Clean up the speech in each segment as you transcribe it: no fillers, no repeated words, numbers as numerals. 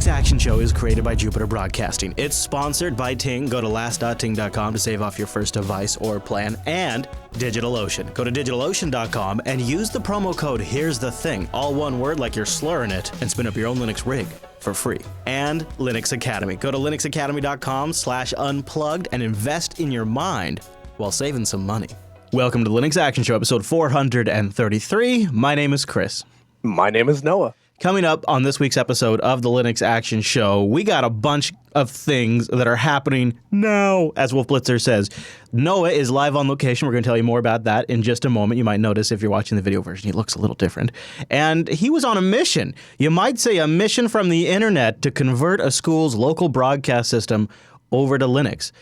Linux Action Show is created by Jupiter Broadcasting. It's sponsored by Ting. Go to last.ting.com to save off your first device or plan. And DigitalOcean. Go to digitalocean.com and use the promo code Here's the Thing, all one word like you're slurring it, and spin up your own Linux rig for free. And Linux Academy. Go to linuxacademy.com/unplugged and invest in your mind while saving some money. Welcome to the Linux Action Show, episode 433. My name is Chris. My name is Noah. Coming up on this week's episode of the Linux Action Show, we got a bunch of things that are happening now, as Wolf Blitzer says. Noah is live on location. We're going to tell you more about that in just a moment. You might notice if you're watching the video version, he looks a little different. And he was on a mission. You might say a mission from the internet to convert a school's local broadcast system over to Linux.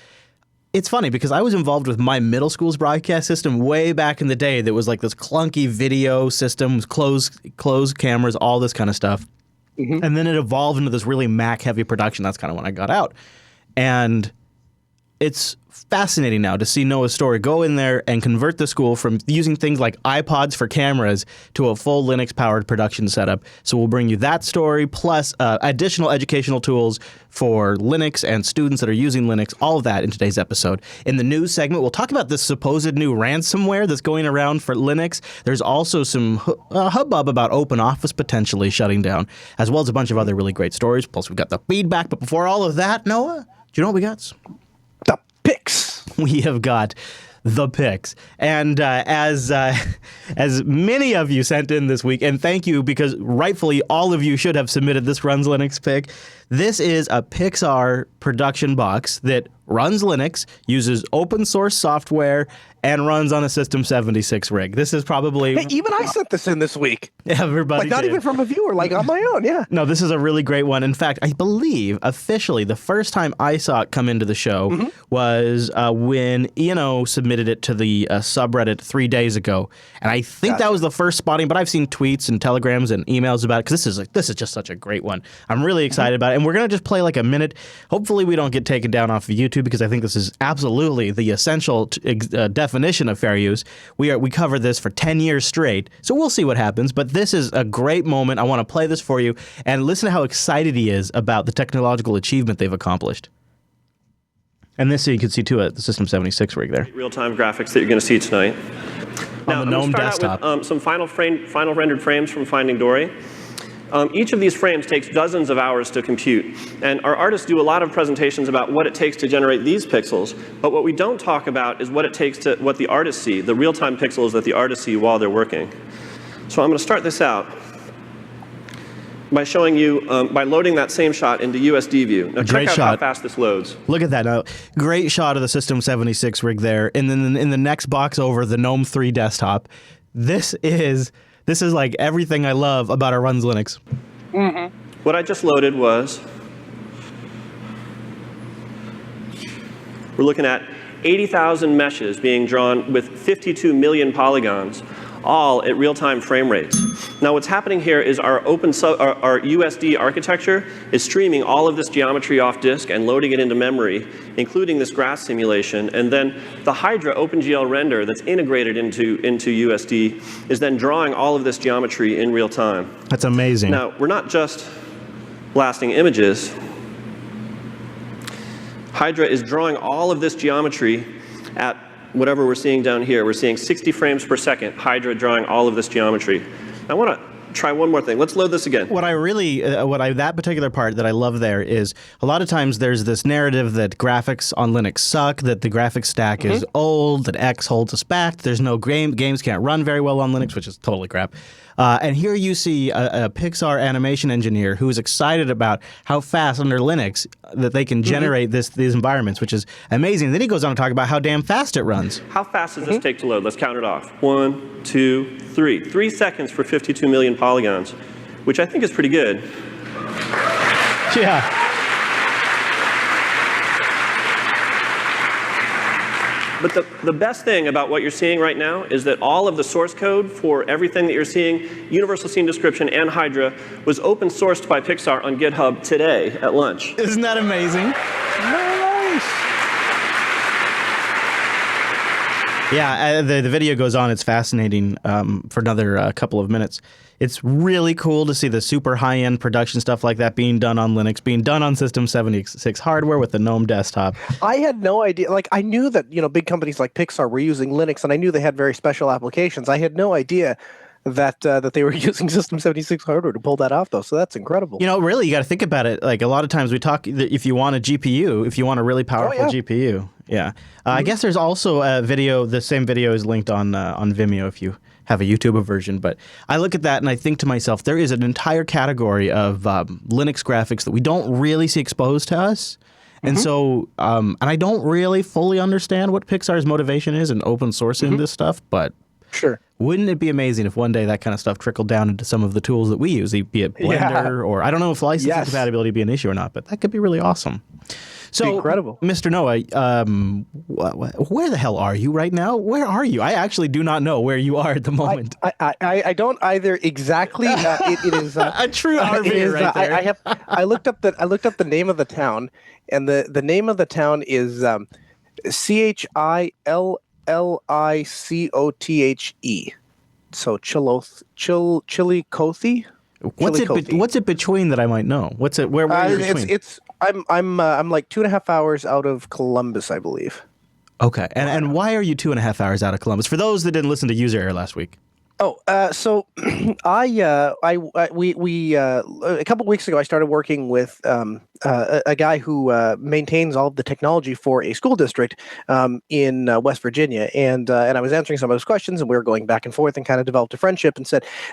It's funny because I was involved with my middle school's broadcast system way back in the day that was like this clunky video system, closed cameras, all this kind of stuff. Mm-hmm. And then it evolved into this really Mac-heavy production. That's kind of when I got out. And it's fascinating now to see Noah's story go in there and convert the school from using things like iPods for cameras to a full Linux-powered production setup. So we'll bring you that story, plus additional educational tools for Linux and students that are using Linux, all of that in today's episode. In the news segment, we'll talk about this supposed new ransomware that's going around for Linux. There's also some hubbub about OpenOffice potentially shutting down, as well as a bunch of other really great stories. Plus, we've got the feedback. But before all of that, Noah, do you know what we got? The picks. We have got the picks. And as many of you sent in this week, and thank you because rightfully all of you should have submitted this Runs Linux pick. This is a Pixar production box that runs Linux, uses open source software, and runs on a System 76 rig. This is probably... Hey, even I sent this in this week. Everybody Like, not did. even from a viewer, like on my own, yeah. No, this is a really great one. In fact, I believe officially the first time I saw it come into the show was when E&O submitted it to the subreddit 3 days ago. And I think that was the first spotting, but I've seen tweets and telegrams and emails about it because this is just such a great one. I'm really excited about it. And we're going to just play like a minute. Hopefully we don't get taken down off of YouTube because I think this is absolutely the essential definition of fair use. We covered this for 10 years straight, so we'll see what happens. But this is a great moment. I want to play this for you and listen to how excited he is about the technological achievement they've accomplished. And this, so you can see too, the System 76 rig there. Real-time graphics that you're going to see tonight. Now, On the GNOME desktop. Out with some final rendered frames from Finding Dory. Each of these frames takes dozens of hours to compute, and our artists do a lot of presentations about what it takes to generate these pixels, but what we don't talk about is what it takes to what the artists see, the real-time pixels that the artists see while they're working. So I'm going to start this out by showing you, by loading that same shot into USD view. Now check out how fast this loads. Look at that now. Great shot of the System 76 rig there, and then in the next box over, the GNOME 3 desktop. This is like everything I love about our Runs Linux. Mm-hmm. What I just loaded was, we're looking at 80,000 meshes being drawn with 52 million polygons, all at real-time frame rates. Now what's happening here is our USD architecture is streaming all of this geometry off disk and loading it into memory, including this grass simulation, and then the Hydra OpenGL render that's integrated into USD is then drawing all of this geometry in real time. That's amazing. Now, we're not just blasting images. Hydra is drawing all of this geometry at whatever we're seeing down here. We're seeing 60 frames per second, Hydra drawing all of this geometry. I want to try one more thing. Let's load this again. That particular part that I love there is a lot of times there's this narrative that graphics on Linux suck, that the graphics stack is old, that X holds us back, there's no games can't run very well on Linux, which is totally crap. And here you see a Pixar animation engineer who is excited about how fast under Linux that they can generate these environments, which is amazing. Then he goes on to talk about how damn fast it runs. How fast does this take to load? Let's count it off. 1, 2, 3. 3 seconds for 52 million polygons, which I think is pretty good. Yeah. But the best thing about what you're seeing right now is that all of the source code for everything that you're seeing, Universal Scene Description and Hydra, was open sourced by Pixar on GitHub today at lunch. Isn't that amazing? Nice. Yeah, the video goes on. It's fascinating for another couple of minutes. It's really cool to see the super high-end production stuff like that being done on Linux, being done on System 76 hardware with the GNOME desktop. I had no idea. Like, I knew that, big companies like Pixar were using Linux, and I knew they had very special applications. I had no idea that they were using System 76 hardware to pull that off, though. So that's incredible. Really, you got to think about it. Like, a lot of times we talk, if you want a GPU, if you want a really powerful GPU. Yeah. I guess there's also a video, the same video is linked on Vimeo if you have a YouTube version. But I look at that and I think to myself, there is an entire category of Linux graphics that we don't really see exposed to us. And so, and I don't really fully understand what Pixar's motivation is in open sourcing this stuff, but sure. Wouldn't it be amazing if one day that kind of stuff trickled down into some of the tools that we use, be it Blender or I don't know if licensing compatibility would be an issue or not, but that could be really awesome. So, incredible. Mr. Noah, where the hell are you right now? Where are you? I actually do not know where you are at the moment. I don't either exactly. It is a true RV right there. I looked up the name of the town, and the name of the town is Chillicothe. So Chillicothe. What's it between that I might know? What's it? Where are you between? I'm like 2.5 hours out of Columbus, I believe. Okay, and why are you 2.5 hours out of Columbus? For those that didn't listen to User Error last week. So we a couple weeks ago I started working with a guy who maintains all of the technology for a school district in West Virginia, and I was answering some of his questions, and we were going back and forth, and kind of developed a friendship, and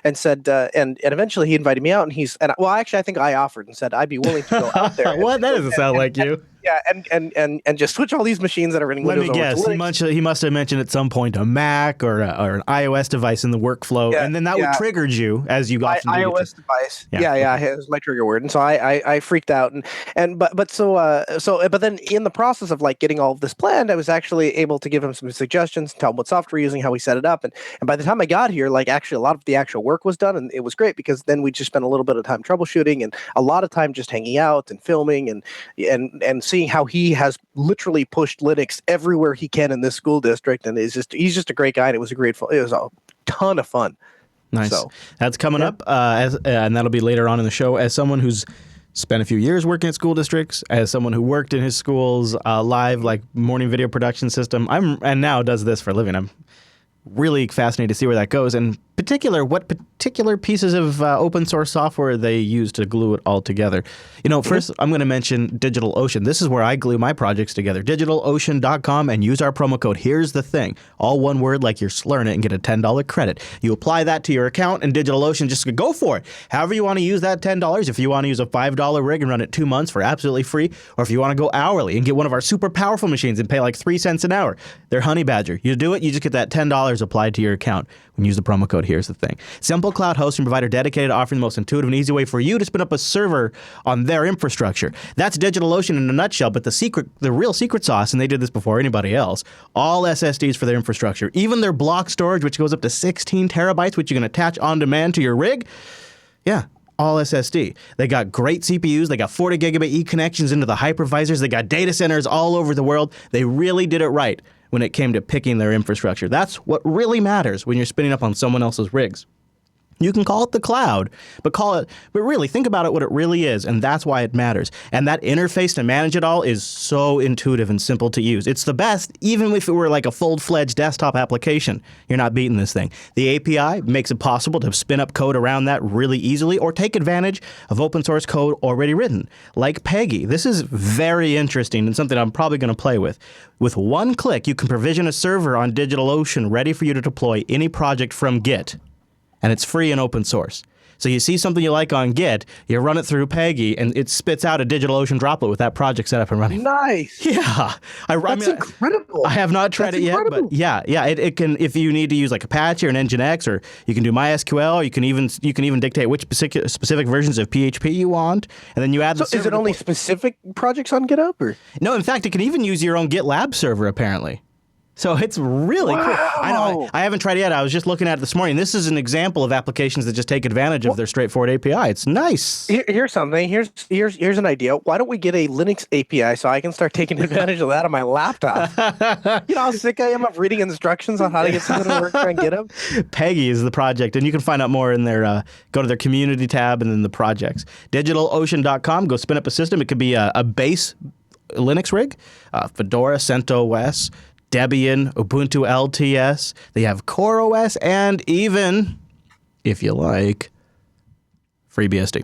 eventually he invited me out, actually I think I offered and said I'd be willing to go out there. What? That doesn't sound like you. Yeah, and just switch all these machines that are running Windows. Let me guess. He must have mentioned at some point a Mac or an iOS device in the workfo, and then that would triggered you as you got iOS device. Yeah, it was my trigger word, and so I freaked out, but then in the process of like getting all of this planned, I was actually able to give him some suggestions, tell him what software we're using, how we set it up, and by the time I got here, like actually a lot of the actual work was done, and it was great because then we just spent a little bit of time troubleshooting and a lot of time just hanging out and filming and seeing how he has literally pushed Linux everywhere he can in this school district, and he's just a great guy, and it was a ton of fun. Nice. So, that's coming up, and that'll be later on in the show. As someone who's spent a few years working at school districts, as someone who worked in his school's live like morning video production system, and now does this for a living. I'm really fascinated to see where that goes, and what particular pieces of open source software they use to glue it all together. First I'm going to mention DigitalOcean. This is where I glue my projects together. DigitalOcean.com, and use our promo code. Here's the thing. All one word like you're slurring it, and get a $10 credit. You apply that to your account, and DigitalOcean just go for it. However you want to use that $10. If you want to use a $5 rig and run it 2 months for absolutely free, or if you want to go hourly and get one of our super powerful machines and pay like 3 cents an hour, they're Honey Badger. You do it, you just get that $10 applied to your account when you use the promo code. Here's the thing. Simple cloud hosting provider dedicated to offering the most intuitive and easy way for you to spin up a server on their infrastructure. That's DigitalOcean in a nutshell, but the real secret sauce, and they did this before anybody else, all SSDs for their infrastructure. Even their block storage, which goes up to 16 terabytes, which you can attach on demand to your rig. Yeah. All SSD. They got great CPUs. They got 40 gigabit E connections into the hypervisors. They got data centers all over the world. They really did it right when it came to picking their infrastructure. That's what really matters when you're spinning up on someone else's rigs. You can call it the cloud, but really think about it what it really is, and that's why it matters. And that interface to manage it all is so intuitive and simple to use. It's the best, even if it were like a full-fledged desktop application. You're not beating this thing. The API makes it possible to spin up code around that really easily, or take advantage of open source code already written, like Peggy. This is very interesting and something I'm probably going to play with. With one click, you can provision a server on DigitalOcean ready for you to deploy any project from Git. And it's free and open source. So you see something you like on Git, you run it through Peggy, and it spits out a DigitalOcean droplet with that project set up and running. Nice. Yeah. That's incredible. I have not tried it yet, but yeah, it can. If you need to use like Apache or an Nginx, or you can do MySQL, you can even dictate which specific versions of PHP you want, and then you add. So is it only specific projects on GitHub, or? No, in fact, it can even use your own GitLab server apparently. So it's really cool. I know. I haven't tried it yet. I was just looking at it this morning. This is an example of applications that just take advantage of their straightforward API. It's nice. Here's something. Here's an idea. Why don't we get a Linux API so I can start taking advantage of that on my laptop? You know how sick I am of reading instructions on how to get something to work, try and get them? Peggy is the project, and you can find out more in their, go to their community tab and then the projects. DigitalOcean.com, go spin up a system. It could be a base Linux rig, Fedora, CentOS, Debian, Ubuntu LTS. They have CoreOS and even, if you like, FreeBSD.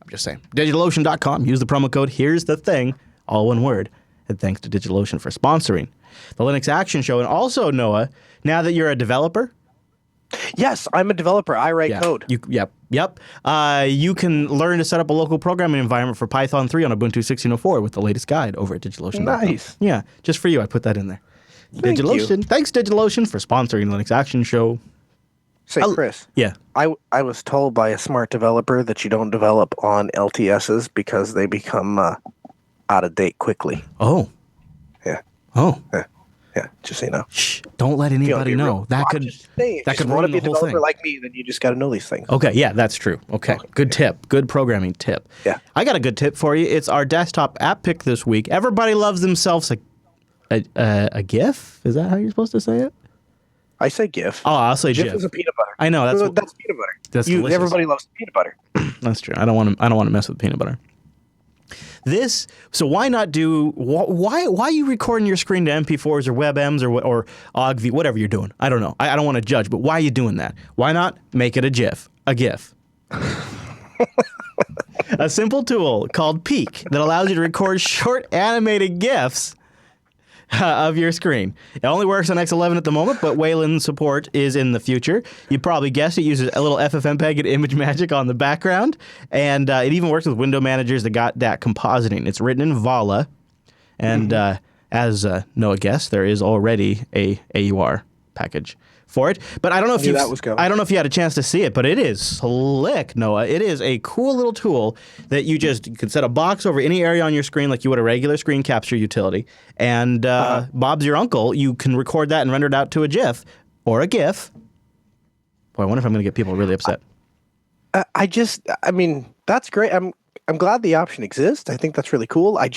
I'm just saying. DigitalOcean.com. Use the promo code. Here's the thing. All one word. And thanks to DigitalOcean for sponsoring the Linux Action Show. And also, Noah, now that you're a developer. Yes, I'm a developer. I write code. Yep. You can learn to set up a local programming environment for Python 3 on Ubuntu 16.04 with the latest guide over at DigitalOcean.com. Nice. Yeah, just for you. I put that in there. Thank DigitalOcean. you. Thanks, DigitalOcean, for sponsoring the Linux Action Show. Say, Chris. Yeah. I was told by a smart developer that you don't develop on LTSs because they become out of date quickly. Oh. Yeah. Oh. Yeah. Just so you know. Shh. Don't let anybody know. That could ruin the whole thing. Like me, then you just got to know these things. Okay. Yeah, that's true. Okay. Good tip. Good programming tip. Yeah. I got a good tip for you. It's our desktop app pick this week. Everybody loves themselves a GIF? Is that how you're supposed to say it? I say GIF. Oh, I'll say GIF. GIF is a peanut butter. I know that's peanut butter. That's delicious. Everybody loves peanut butter. That's true. I don't want to mess with peanut butter. So why not do why are you recording your screen to MP4s or WebMs or OGV, whatever you're doing? I don't know. I don't want to judge, but why are you doing that? Why not make it a GIF? A simple tool called Peek that allows you to record short animated GIFs of your screen. It only works on X11 at the moment, but Wayland support is in the future. You probably guessed it uses a little FFmpeg and ImageMagick on the background, and it even works with window managers that got that compositing. It's written in Vala, and as Noah guessed, there is already a AUR package for it. But I don't know if you had a chance to see it, but it is slick, Noah. It is a cool little tool that you can set a box over any area on your screen like you would a regular screen capture utility. And Bob's your uncle. You can record that and render it out to a GIF or a GIF. Boy, I wonder if I'm going to get people really upset. I mean, that's great. I'm glad the option exists. I think that's really cool. I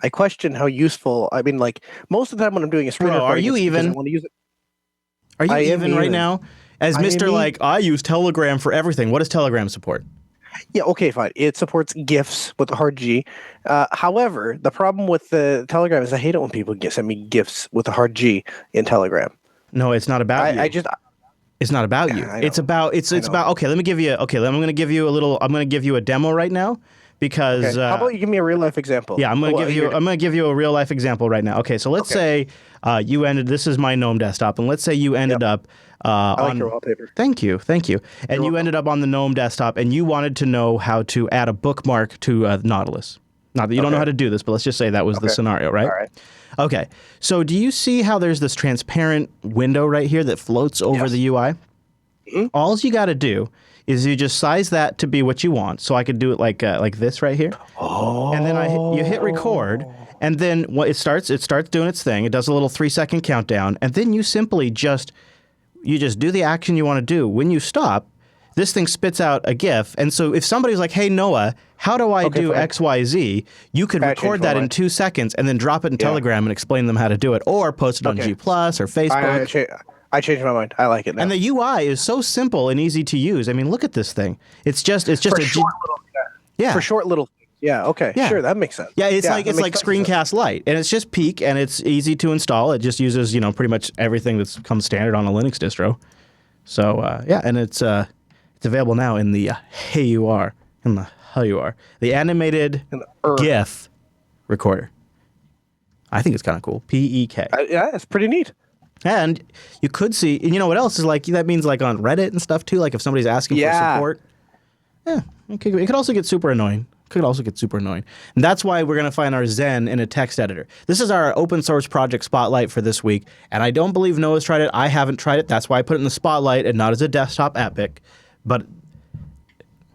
question how useful. I mean, like most of the time when I'm doing a screen recording, are you even? I want to use it. Are you even right now? As Mr. I use Telegram for everything. What does Telegram support? Yeah, okay, fine. It supports GIFs with a hard G. However, the problem with the Telegram is I hate it when people send me GIFs with a hard G in Telegram. No, it's not about you. It's not about you. It's about. Okay, let me give you. Okay, I'm going to give you a little. I'm going to give you a demo right now. Because how about you give me a real life example? Yeah, I'm going to give you a real life example right now. Okay, so let's say you ended. This is my GNOME desktop, and let's say you ended up. I like your wallpaper. Thank you. And you ended up on the GNOME desktop, and you wanted to know how to add a bookmark to Nautilus. Not that you don't know how to do this, but let's just say that was the scenario, right? All right. Okay. So do you see how there's this transparent window right here that floats over the UI? Mm-hmm. All you got to do is you just size that to be what you want. So I could do it like this right here. Oh. And then you hit record, and then it starts doing its thing. It does a little 3-second countdown, and then you simply just do the action you want to do. When you stop, this thing spits out a GIF. And so if somebody's like, "Hey Noah, how do I do XYZ?" You could record that in 2 seconds and then drop it in Telegram and explain them how to do it, or post it on G+ or Facebook. I changed my mind. I like it now. And the UI is so simple and easy to use. I mean, look at this thing. It's just for short little things. Yeah. Okay. Yeah. Sure. That makes sense. Yeah. It's like Screencast Lite, and it's just Peek, and it's easy to install. It just uses pretty much everything that's comes standard on a Linux distro. So and it's available now in the HAUR, the animated GIF recorder. I think it's kind of cool. PEK. Yeah, it's pretty neat. And you could see, and you know what else is that means on Reddit and stuff too, if somebody's asking for support. Yeah, it could also get super annoying. And that's why we're going to find our Zen in a text editor. This is our open source project spotlight for this week, and I don't believe Noah's tried it. I haven't tried it. That's why I put it in the spotlight and not as a desktop app pick. But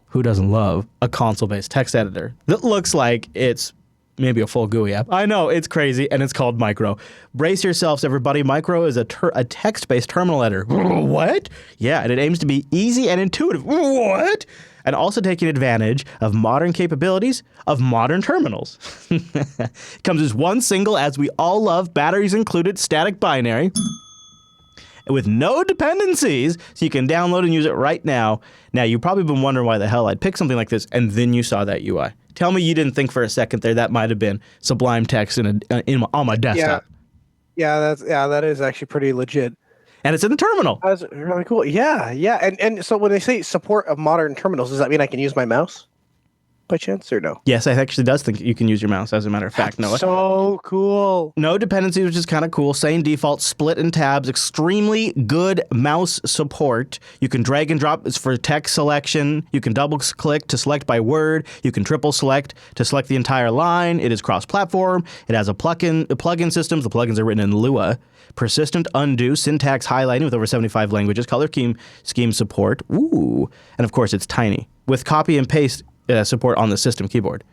who doesn't love a console-based text editor that looks like it's maybe a full GUI app. I know, it's crazy, and it's called Micro. Brace yourselves, everybody. Micro is a text-based terminal editor. What? Yeah, and it aims to be easy and intuitive. What? And also taking advantage of modern capabilities of modern terminals. It comes as one single, as we all love, batteries included, static binary, with no dependencies, so you can download and use it right now. Now, you've probably been wondering why the hell I'd pick something like this, and then you saw that UI. Tell me you didn't think for a second there that might have been Sublime Text on my desktop. Yeah, that is actually pretty legit. And it's in the terminal. That's really cool. Yeah. And so when they say support of modern terminals, does that mean I can use my mouse by chance or no? Yes, I actually does think you can use your mouse, as a matter of fact, Noah. So cool. No dependencies, which is kind of cool. Same default, split and tabs, extremely good mouse support. You can drag and drop for text selection. You can double click to select by word. You can triple select to select the entire line. It is cross-platform. It has a plugin systems. The plugins are written in Lua. Persistent undo, syntax highlighting with over 75 languages, color scheme support. Ooh. And of course, it's tiny with copy and paste support on the system keyboard.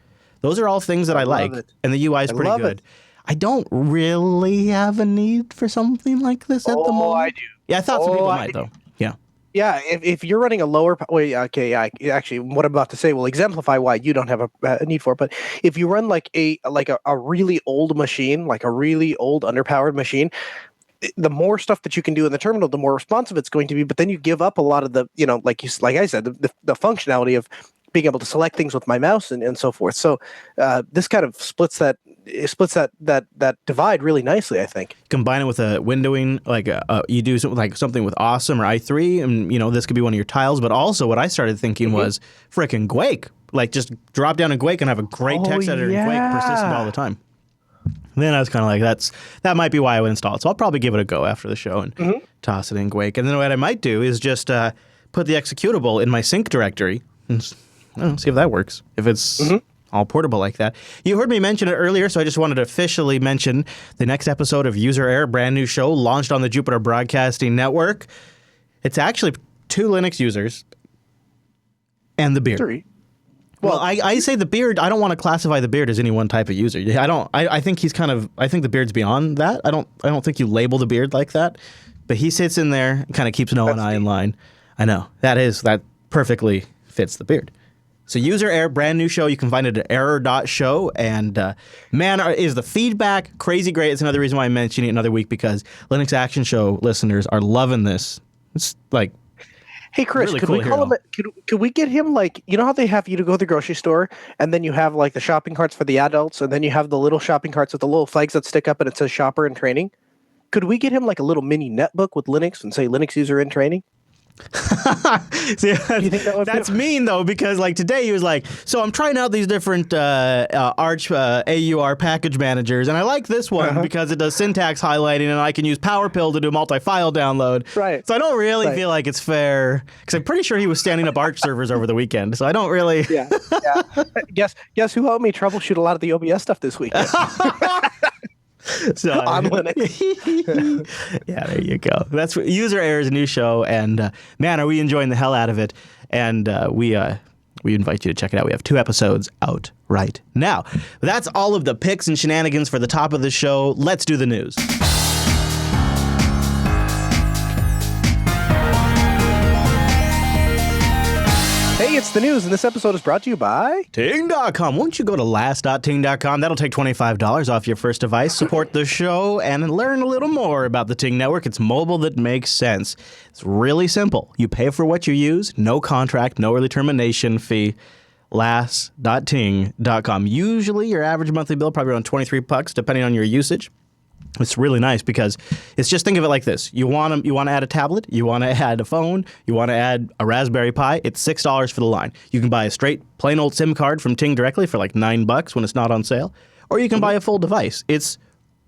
Those are all things that I like, and the UI is pretty good. I don't really have a need for something like this at the moment. I do. Yeah, I thought some people might, though. Yeah. Yeah, if you're running a lower... actually, what I'm about to say will exemplify why you don't have a need for it. But if you run like a really old machine, like a really old underpowered machine, the more stuff that you can do in the terminal, the more responsive it's going to be. But then you give up a lot of the, like I said, the functionality of being able to select things with my mouse and so forth. So this kind of splits that divide really nicely, I think. Combine it with a windowing, like you do something with Awesome or i3, and this could be one of your tiles. But also, what I started thinking was frickin' Quake. Like just drop down in Quake and have a great text editor in Quake, persistent all the time. Then I was kind of like, that might be why I would install it. So I'll probably give it a go after the show and toss it in Quake. And then what I might do is just put the executable in my sync directory and see if that works. If it's all portable like that. You heard me mention it earlier, so I just wanted to officially mention the next episode of User Error, brand new show launched on the Jupiter Broadcasting Network. It's actually 2 Linux users and the beard. 3. Well, I say the beard. I don't want to classify the beard as any one type of user. I think he's I think the beard's beyond that. I don't think you label the beard like that. But he sits in there and kind of keeps Noah and I in line. I know that perfectly fits the beard. So User Error, brand new show. You can find it at error.show. And man, is the feedback crazy great. It's another reason why I'm mentioning it another week, because Linux Action Show listeners are loving this. It's like, hey, Chris, really could cool we call him? Could we get him, like, how they have you to go to the grocery store and then you have like the shopping carts for the adults and then you have the little shopping carts with the little flags that stick up and it says shopper in training? Could we get him like a little mini netbook with Linux and say Linux user in training? See, that's mean though, because like today he was like, so I'm trying out these different Arch AUR package managers, and I like this one because it does syntax highlighting, and I can use PowerPill to do multi-file download. Right. So I don't really feel like it's fair, because I'm pretty sure he was standing up Arch servers over the weekend. So I don't really. Yeah. Guess who helped me troubleshoot a lot of the OBS stuff this weekend? So, on Linux. Yeah, there you go. That's User Error is a new show, and man, are we enjoying the hell out of it. And we invite you to check it out. We have 2 episodes out right now. That's all of the picks and shenanigans for the top of the show. Let's do the news. Hey, it's the news, and this episode is brought to you by Ting.com. Won't you go to last.ting.com? That'll take $25 off your first device. Support the show and learn a little more about the Ting Network. It's mobile that makes sense. It's really simple. You pay for what you use, no contract, no early termination fee. Last.ting.com. Usually your average monthly bill probably around $23, depending on your usage. It's really nice because it's just, think of it like this. You want to add a tablet, you want to add a phone, you want to add a Raspberry Pi, it's $6 for the line. You can buy a straight plain old SIM card from Ting directly for like $9 when it's not on sale, or you can buy a full device. It's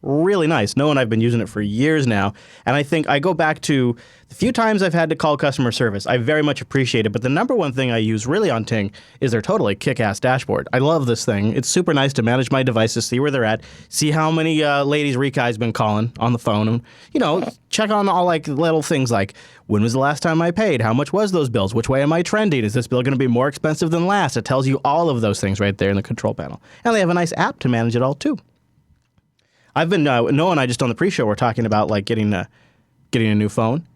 really nice. Noah and I've been using it for years now, and I think I go back to the few times I've had to call customer service. I very much appreciate it, but the number one thing I use really on Ting is their totally kick-ass dashboard. I love this thing. It's super nice to manage my devices, see where they're at, see how many ladies Rikai's been calling on the phone, and, you know, check on all like little things like, when was the last time I paid? How much was those bills? Which way am I trending? Is this bill going to be more expensive than last? It tells you all of those things right there in the control panel. And they have a nice app to manage it all, too. I've been Noah and I just on the pre-show were talking about like getting a new phone,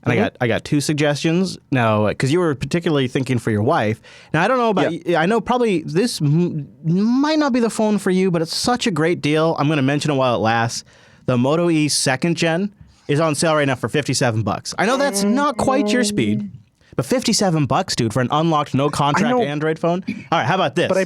and I got two suggestions now because you were particularly thinking for your wife. Now I don't know about I know probably this might not be the phone for you, but it's such a great deal. I'm going to mention it while it lasts. The Moto E 2nd Gen is on sale right now for $57. I know that's not quite your speed, but $57, dude, for an unlocked no contract Android phone. All right, how about this? But I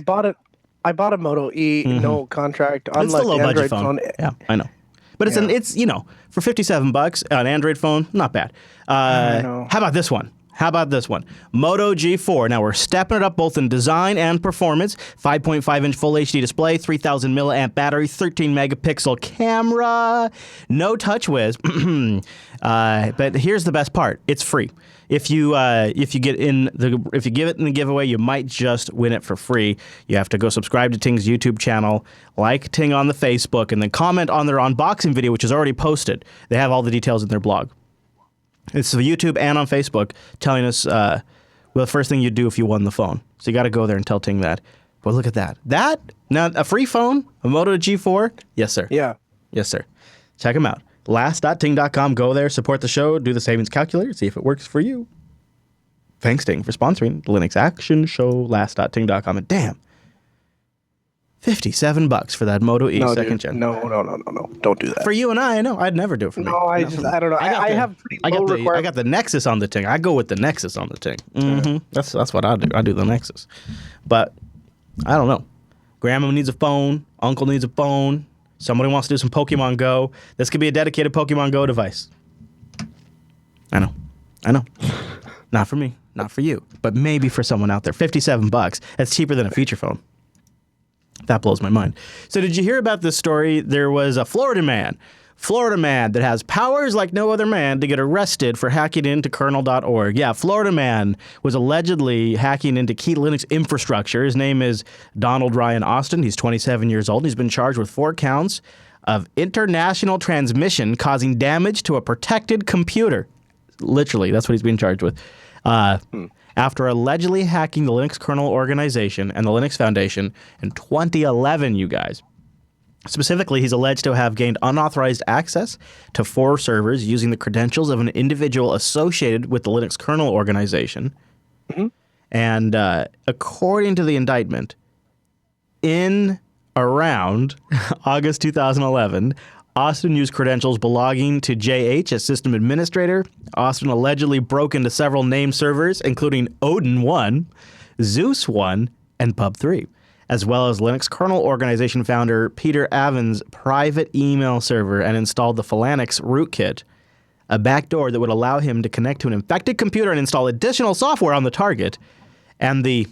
bought a Moto E, no contract, it's a low budget phone. Yeah, I know. But it's you know, for $57, an Android phone, not bad. How about this one? Moto G4. Now we're stepping it up both in design and performance. 5.5-inch full HD display, 3,000 milliamp battery, 13 megapixel camera, no touch whiz. But here's the best part: it's free. If you give it in the giveaway, you might just win it for free. You have to go subscribe to Ting's YouTube channel, like Ting on the Facebook, and then comment on their unboxing video, which is already posted. They have all the details in their blog. It's on YouTube and on Facebook, telling us the first thing you'd do if you won the phone. So you got to go there and tell Ting that. But look at that. Now a free phone, a Moto G4. Yes, sir. Yeah. Yes, sir. Check them out. Last.ting.com. Go there, support the show, do the savings calculator, see if it works for you. Thanks, Ting, for sponsoring the Linux Action Show. Last.ting.com. And damn, $57 for that Moto E 2nd Gen. No. Don't do that. For you and I know. I'd never do it for me. No, I don't know. I have pretty low requirements. I got the Nexus on the Ting. I go with the Nexus on the Ting. Mm-hmm. That's what I do. I do the Nexus. But I don't know. Grandma needs a phone. Uncle needs a phone. Somebody wants to do some Pokemon Go. This could be a dedicated Pokemon Go device. I know. Not for me. Not for you. But maybe for someone out there. $57. That's cheaper than a feature phone. That blows my mind. So did you hear about this story? There was a Florida man that has powers like no other man to get arrested for hacking into kernel.org. Yeah, Florida man was allegedly hacking into key Linux infrastructure. His name is Donald Ryan Austin. He's 27 years old. He's been charged with 4 counts of international transmission causing damage to a protected computer. Literally, that's what he's being charged with. After allegedly hacking the Linux kernel organization and the Linux Foundation in 2011, you guys. Specifically, he's alleged to have gained unauthorized access to 4 servers using the credentials of an individual associated with the Linux kernel organization. Mm-hmm. And according to the indictment, in around August 2011, Austin used credentials belonging to JH as system administrator. Austin allegedly broke into several named servers, including Odin 1, Zeus 1, and Pub 3. As well as Linux kernel organization founder Peter Avon's private email server, and installed the Phalanx rootkit, a backdoor that would allow him to connect to an infected computer and install additional software on the target, and the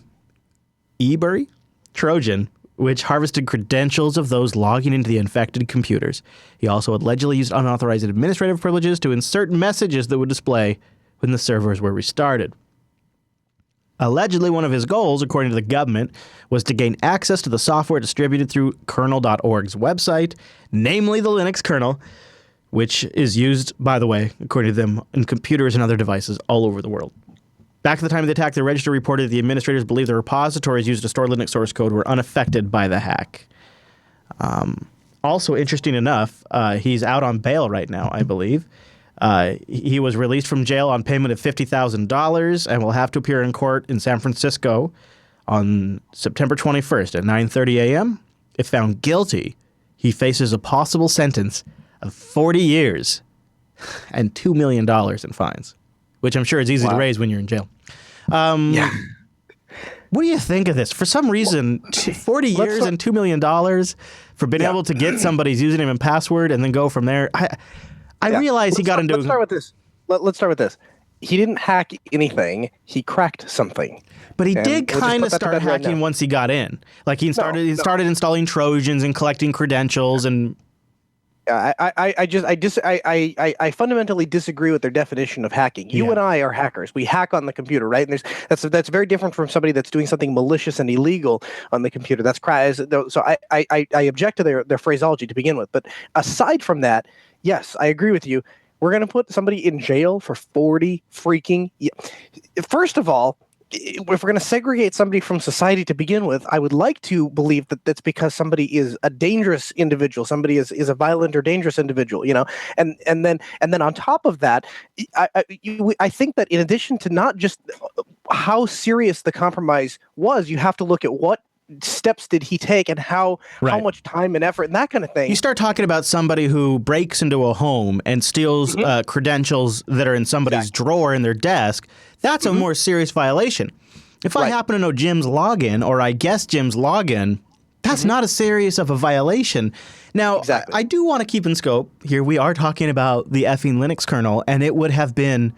eBury Trojan, which harvested credentials of those logging into the infected computers. He also allegedly used unauthorized administrative privileges to insert messages that would display when the servers were restarted. Allegedly, one of his goals, according to the government, was to gain access to the software distributed through kernel.org's website, namely the Linux kernel, which is used, by the way, according to them, in computers and other devices all over the world. Back at the time of the attack, the Register reported the administrators believed the repositories used to store Linux source code were unaffected by the hack. Also, interesting enough, he's out on bail right now, I believe. He was released from jail on payment of $50,000 and will have to appear in court in San Francisco on September 21st at 9:30 a.m. If found guilty, he faces a possible sentence of 40 years and $2 million in fines, which I'm sure is easy to raise when you're in jail. Yeah. What do you think of this? For some reason, 40 years and $2 million for being able to get somebody's username and password and then go from there. I realize he got into... Let's start with this. Let's start with this. He didn't hack anything. He cracked something. But he did kind of start hacking once he got in. Like he started installing Trojans and collecting credentials and... I fundamentally disagree with their definition of hacking. You and I are hackers. We hack on the computer, right? And that's very different from somebody that's doing something malicious and illegal on the computer. So I object to their phraseology to begin with. But aside from that, yes, I agree with you. We're going to put somebody in jail for 40 freaking years. First of all, if we're going to segregate somebody from society to begin with, I would like to believe that that's because somebody is a dangerous individual. Somebody is a violent or dangerous individual, and then on top of that, I think that in addition to not just how serious the compromise was, you have to look at what steps did he take and how much time and effort and that kind of thing. You start talking about somebody who breaks into a home and steals credentials that are in somebody's drawer in their desk. That's a more serious violation. If I happen to know Jim's login, or I guess Jim's login, that's not as serious of a violation. Now, I do want to keep in scope here. We are talking about the effing Linux kernel, and it would have been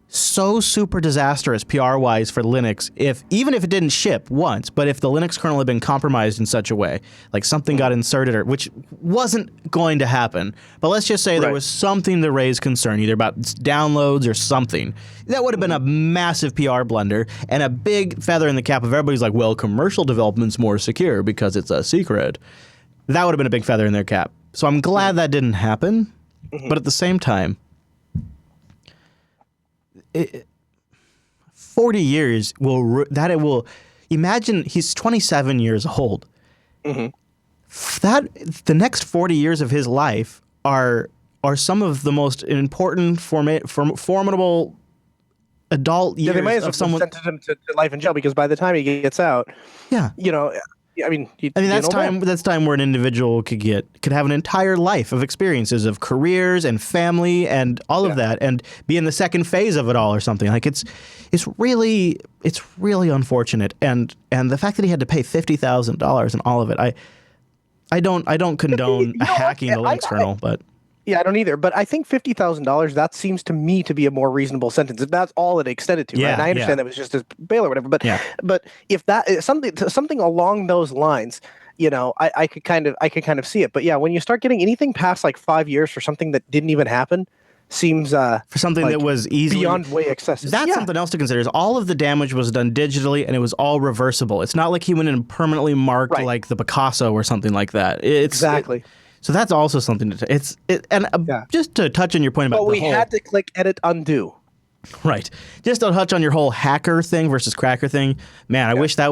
so super disastrous PR-wise for Linux even if it didn't ship once, but if the Linux kernel had been compromised in such a way, like something got inserted, which wasn't going to happen, but let's just say there was something to raise concern, either about downloads or something, that would have been a massive PR blunder and a big feather in the cap of everybody's like, well, commercial development's more secure because it's a secret. That would have been a big feather in their cap. So I'm glad that didn't happen, but at the same time, 40 years will imagine he's 27 years old. That the next 40 years of his life are some of the most important formidable adult years they might as well of someone. Sentenced him to life in jail, because by the time he gets out, that's time where an individual could have an entire life of experiences, of careers and family and all of that, and be in the second phase of it all or something. Like it's really unfortunate, and the fact that he had to pay $50,000 and all of it, I don't condone hacking the Linux kernel, but. Yeah, I don't either. But I think $50,000, that seems to me to be a more reasonable sentence. If that's all it extended to, right? And I understand that was just his bail or whatever. But if that is something along those lines, I could kind of see it. But yeah, when you start getting anything past like 5 years for something that didn't even happen, seems for something that was easily beyond way excessive. That's something else to consider. Is all of the damage was done digitally, and it was all reversible. It's not like he went and permanently marked like the Picasso or something like that. Exactly. So that's also something to just to touch on your point about we had to click edit undo. Right. Just to touch on your whole hacker thing versus cracker thing. Man, I wish I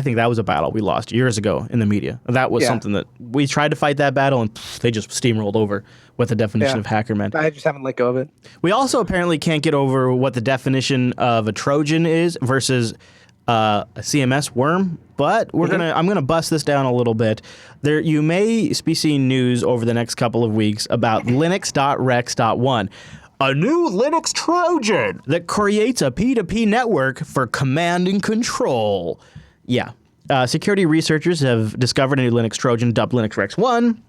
think that was a battle we lost years ago in the media. That was something that we tried to fight that battle, and they just steamrolled over what the definition of hacker meant. I just haven't let go of it. We also apparently can't get over what the definition of a Trojan is versus a CMS worm, but I'm gonna bust this down a little bit. You may be seeing news over the next couple of weeks about Linux.rex.1, a new Linux Trojan that creates a P2P network for command and control. Yeah, security researchers have discovered a new Linux Trojan dubbed Linux Rex 1,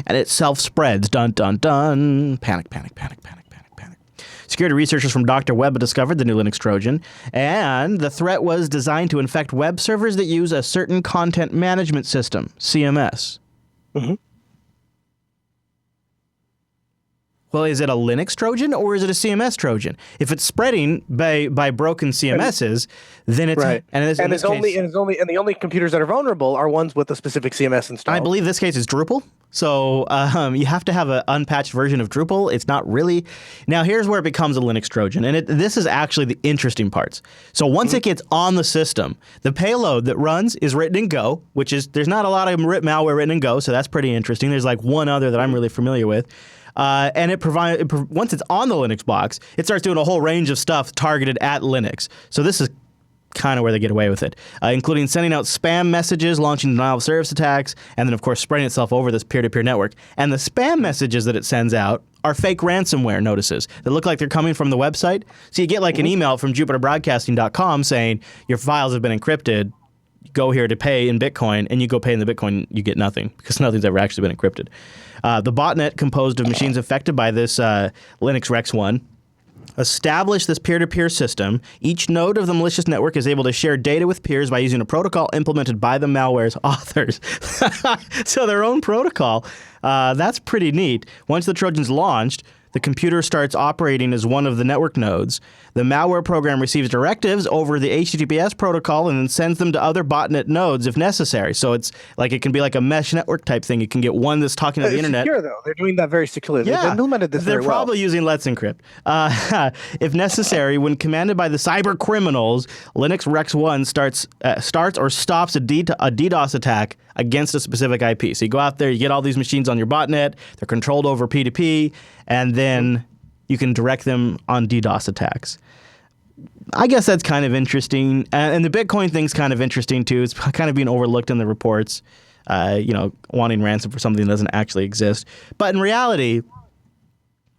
and it self-spreads. Dun dun dun. Panic, panic, panic, panic. Security researchers from Dr. Web discovered the new Linux Trojan, and the threat was designed to infect web servers that use a certain content management system, CMS. Well, is it a Linux Trojan or is it a CMS Trojan? If it's spreading by broken CMSs, then it's and the only computers that are vulnerable are ones with a specific CMS installed. I believe this case is Drupal. So you have to have an unpatched version of Drupal. It's not really. Now here's where it becomes a Linux Trojan, and this is actually the interesting parts. So once it gets on the system, the payload that runs is written in Go, which is there's not a lot of malware written in Go, so that's pretty interesting. There's like one other that I'm really familiar with. And once it's on the Linux box, it starts doing a whole range of stuff targeted at Linux. So this is kind of where they get away with it, including sending out spam messages, launching denial of service attacks, and then, of course, spreading itself over this peer-to-peer network. And the spam messages that it sends out are fake ransomware notices that look like they're coming from the website. So you get like an email from jupiterbroadcasting.com saying your files have been encrypted. Go here to pay in Bitcoin, and you go pay in the Bitcoin, you get nothing because nothing's ever actually been encrypted. The botnet composed of machines affected by this Linux Rex 1 establish this peer-to-peer system. Each node of the malicious network is able to share data with peers by using a protocol implemented by the malware's authors. So their own protocol. That's pretty neat. Once the Trojan's launched, the computer starts operating as one of the network nodes. The malware program receives directives over the HTTPS protocol and then sends them to other botnet nodes if necessary. So it's like it can be like a mesh network type thing. You can get one that's talking to the internet. Secure, though. They're doing that very securely. Yeah, They've implemented this very They're probably using Let's Encrypt. If necessary, when commanded by the cyber criminals, Linux Rex 1 starts or stops a DDoS attack against a specific IP. So you go out there, you get all these machines on your botnet, they're controlled over P2P, and then you can direct them on DDoS attacks. I guess that's kind of interesting. And the Bitcoin thing's kind of interesting, too. It's kind of being overlooked in the reports, wanting ransom for something that doesn't actually exist. But in reality,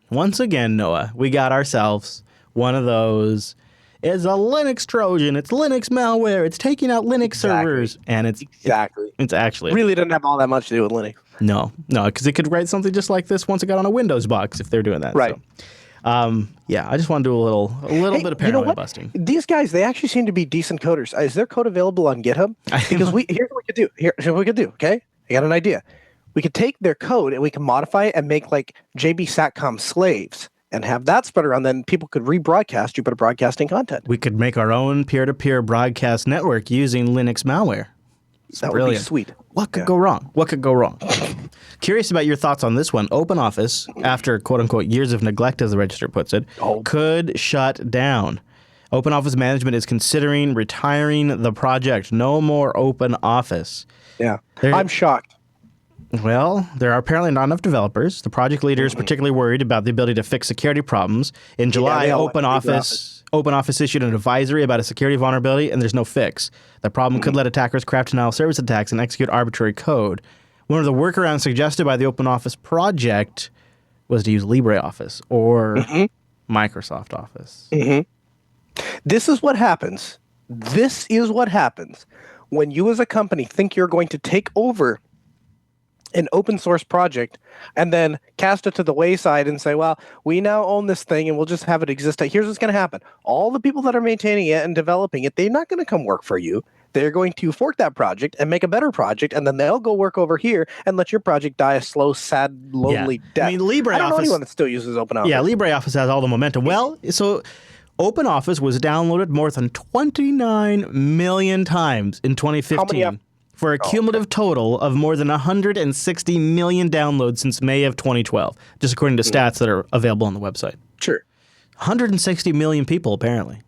once again, Noah, we got ourselves one of those. It's a Linux Trojan. It's Linux malware. It's taking out Linux servers. And it's actually really doesn't have all that much to do with Linux. No, because it could write something just like this once it got on a Windows box if they're doing that. Right. So, I just want to do a little bit of paranoia busting. These guys, they actually seem to be decent coders. Is their code available on GitHub? Because here's what we could do. Here's what we could do. Okay, I got an idea. We could take their code and we can modify it and make like JB Satcom slaves and have that spread around. Then people could rebroadcast Jupiter Broadcasting content. We could make our own peer-to-peer broadcast network using Linux malware. That would be sweet. What could go wrong? Curious about your thoughts on this one. OpenOffice, after quote-unquote years of neglect, as the register puts it, could shut down. OpenOffice management is considering retiring the project. No more OpenOffice. Yeah. I'm shocked. Well, there are apparently not enough developers. The project leader is particularly worried about the ability to fix security problems. In July, OpenOffice issued an advisory about a security vulnerability, and there's no fix. The problem could let attackers craft denial of service attacks and execute arbitrary code. One of the workarounds suggested by the OpenOffice project was to use LibreOffice or Microsoft Office. This is what happens. This is what happens when you as a company think you're going to take over an open source project and then cast it to the wayside and say, well, we now own this thing and we'll just have it exist. Here's what's going to happen. All the people that are maintaining it and developing it, they're not going to come work for you. They're going to fork that project and make a better project, and then they'll go work over here and let your project die a slow, sad, lonely death. I don't know anyone that still uses OpenOffice. Yeah, LibreOffice has all the momentum. Well, so OpenOffice was downloaded more than 29 million times in 2015. For a cumulative total of more than 160 million downloads since May of 2012, just according to stats that are available on the website. Sure. 160 million people, apparently.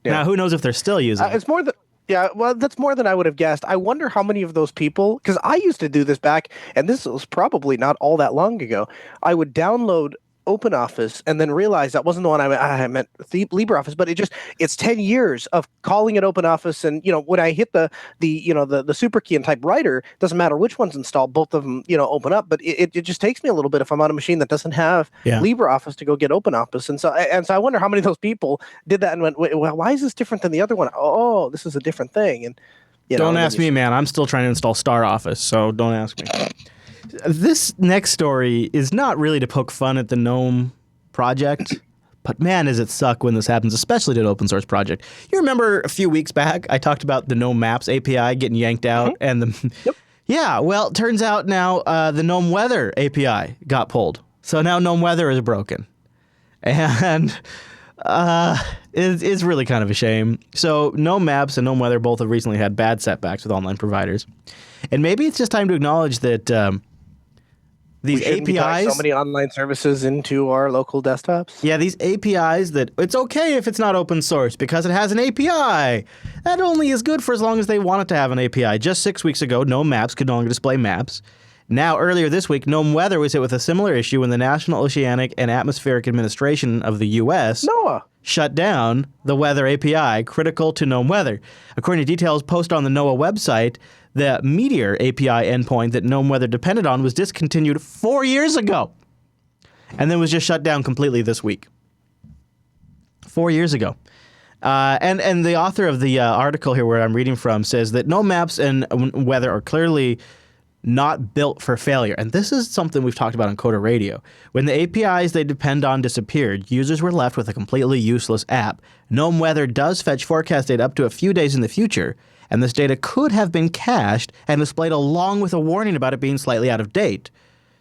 Yeah. Now, who knows if they're still using it? It's more than... Yeah, well, that's more than I would have guessed. I wonder how many of those people, because I used to do this back, and this was probably not all that long ago. I would download OpenOffice and then realize that wasn't the one I meant LibreOffice, but it's 10 years of calling it OpenOffice, and when I hit the super key and type writer, doesn't matter which one's installed, both of them open up, but it just takes me a little bit if I'm on a machine that doesn't have LibreOffice to go get OpenOffice, and so I wonder how many of those people did that and went, wait, well, why is this different than the other one? Oh, this is a different thing, and don't ask me, man. I'm still trying to install StarOffice, so don't ask me. This next story is not really to poke fun at the GNOME project, but man, does it suck when this happens, especially to an open source project. You remember a few weeks back, I talked about the GNOME Maps API getting yanked out, and yeah, well, it turns out now the GNOME Weather API got pulled. So now GNOME Weather is broken, and it's really kind of a shame. So GNOME Maps and GNOME Weather both have recently had bad setbacks with online providers, and maybe it's just time to acknowledge that these APIs, so many online services into our local desktops. Yeah, these APIs that it's okay if it's not open source because it has an API. That only is good for as long as they want it to have an API. Just 6 weeks ago, GNOME Maps could no longer display maps. Now, earlier this week, GNOME Weather was hit with a similar issue when the National Oceanic and Atmospheric Administration of the U.S. NOAA shut down the Weather API critical to GNOME Weather. According to details posted on the NOAA website, the Meteor API endpoint that GNOME Weather depended on was discontinued 4 years ago and then was just shut down completely this week. 4 years ago. And the author of the article here where I'm reading from says that GNOME Maps and Weather are clearly not built for failure. And this is something we've talked about on Coder Radio. When the APIs they depend on disappeared, users were left with a completely useless app. GNOME Weather does fetch forecast data up to a few days in the future, and this data could have been cached and displayed along with a warning about it being slightly out of date,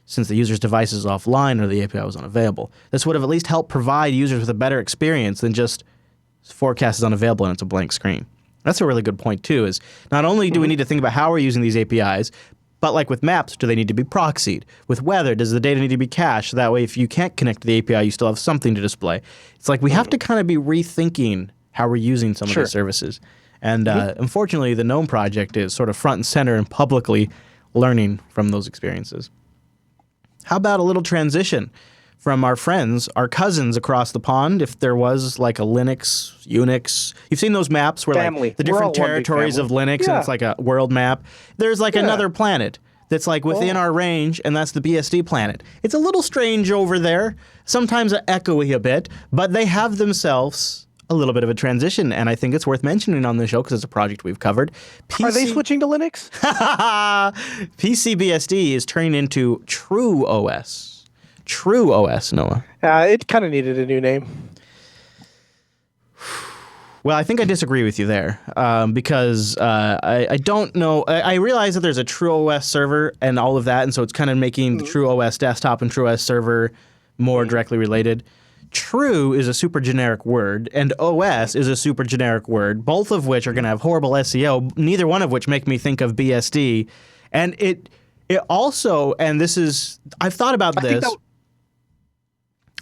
since the user's device is offline or the API was unavailable. This would have at least helped provide users with a better experience than just forecast is unavailable and it's a blank screen. That's a really good point too, is not only do we need to think about how we're using these APIs, but like with maps, do they need to be proxied? With weather, does the data need to be cached? So that way if you can't connect to the API, you still have something to display. It's like we have to kind of be rethinking how we're using some of these services. And unfortunately, the GNOME project is sort of front and center and publicly learning from those experiences. How about a little transition from our friends, our cousins across the pond, if there was like a Linux, Unix. You've seen those maps where like the different territories of Linux and it's like a world map. There's like another planet that's like within our range, and that's the BSD planet. It's a little strange over there, sometimes echoey a bit, but they have themselves a little bit of a transition, and I think it's worth mentioning on the show because it's a project we've covered. Are they switching to Linux? PC-BSD is turning into True OS. True OS, Noah. It kind of needed a new name. Well, I think I disagree with you there because I don't know. I realize that there's a True OS server and all of that, and so it's kind of making the True OS desktop and True OS server more directly related. True is a super generic word, and OS is a super generic word, both of which are going to have horrible SEO, neither one of which make me think of BSD. And it also, and this is, I've thought about this,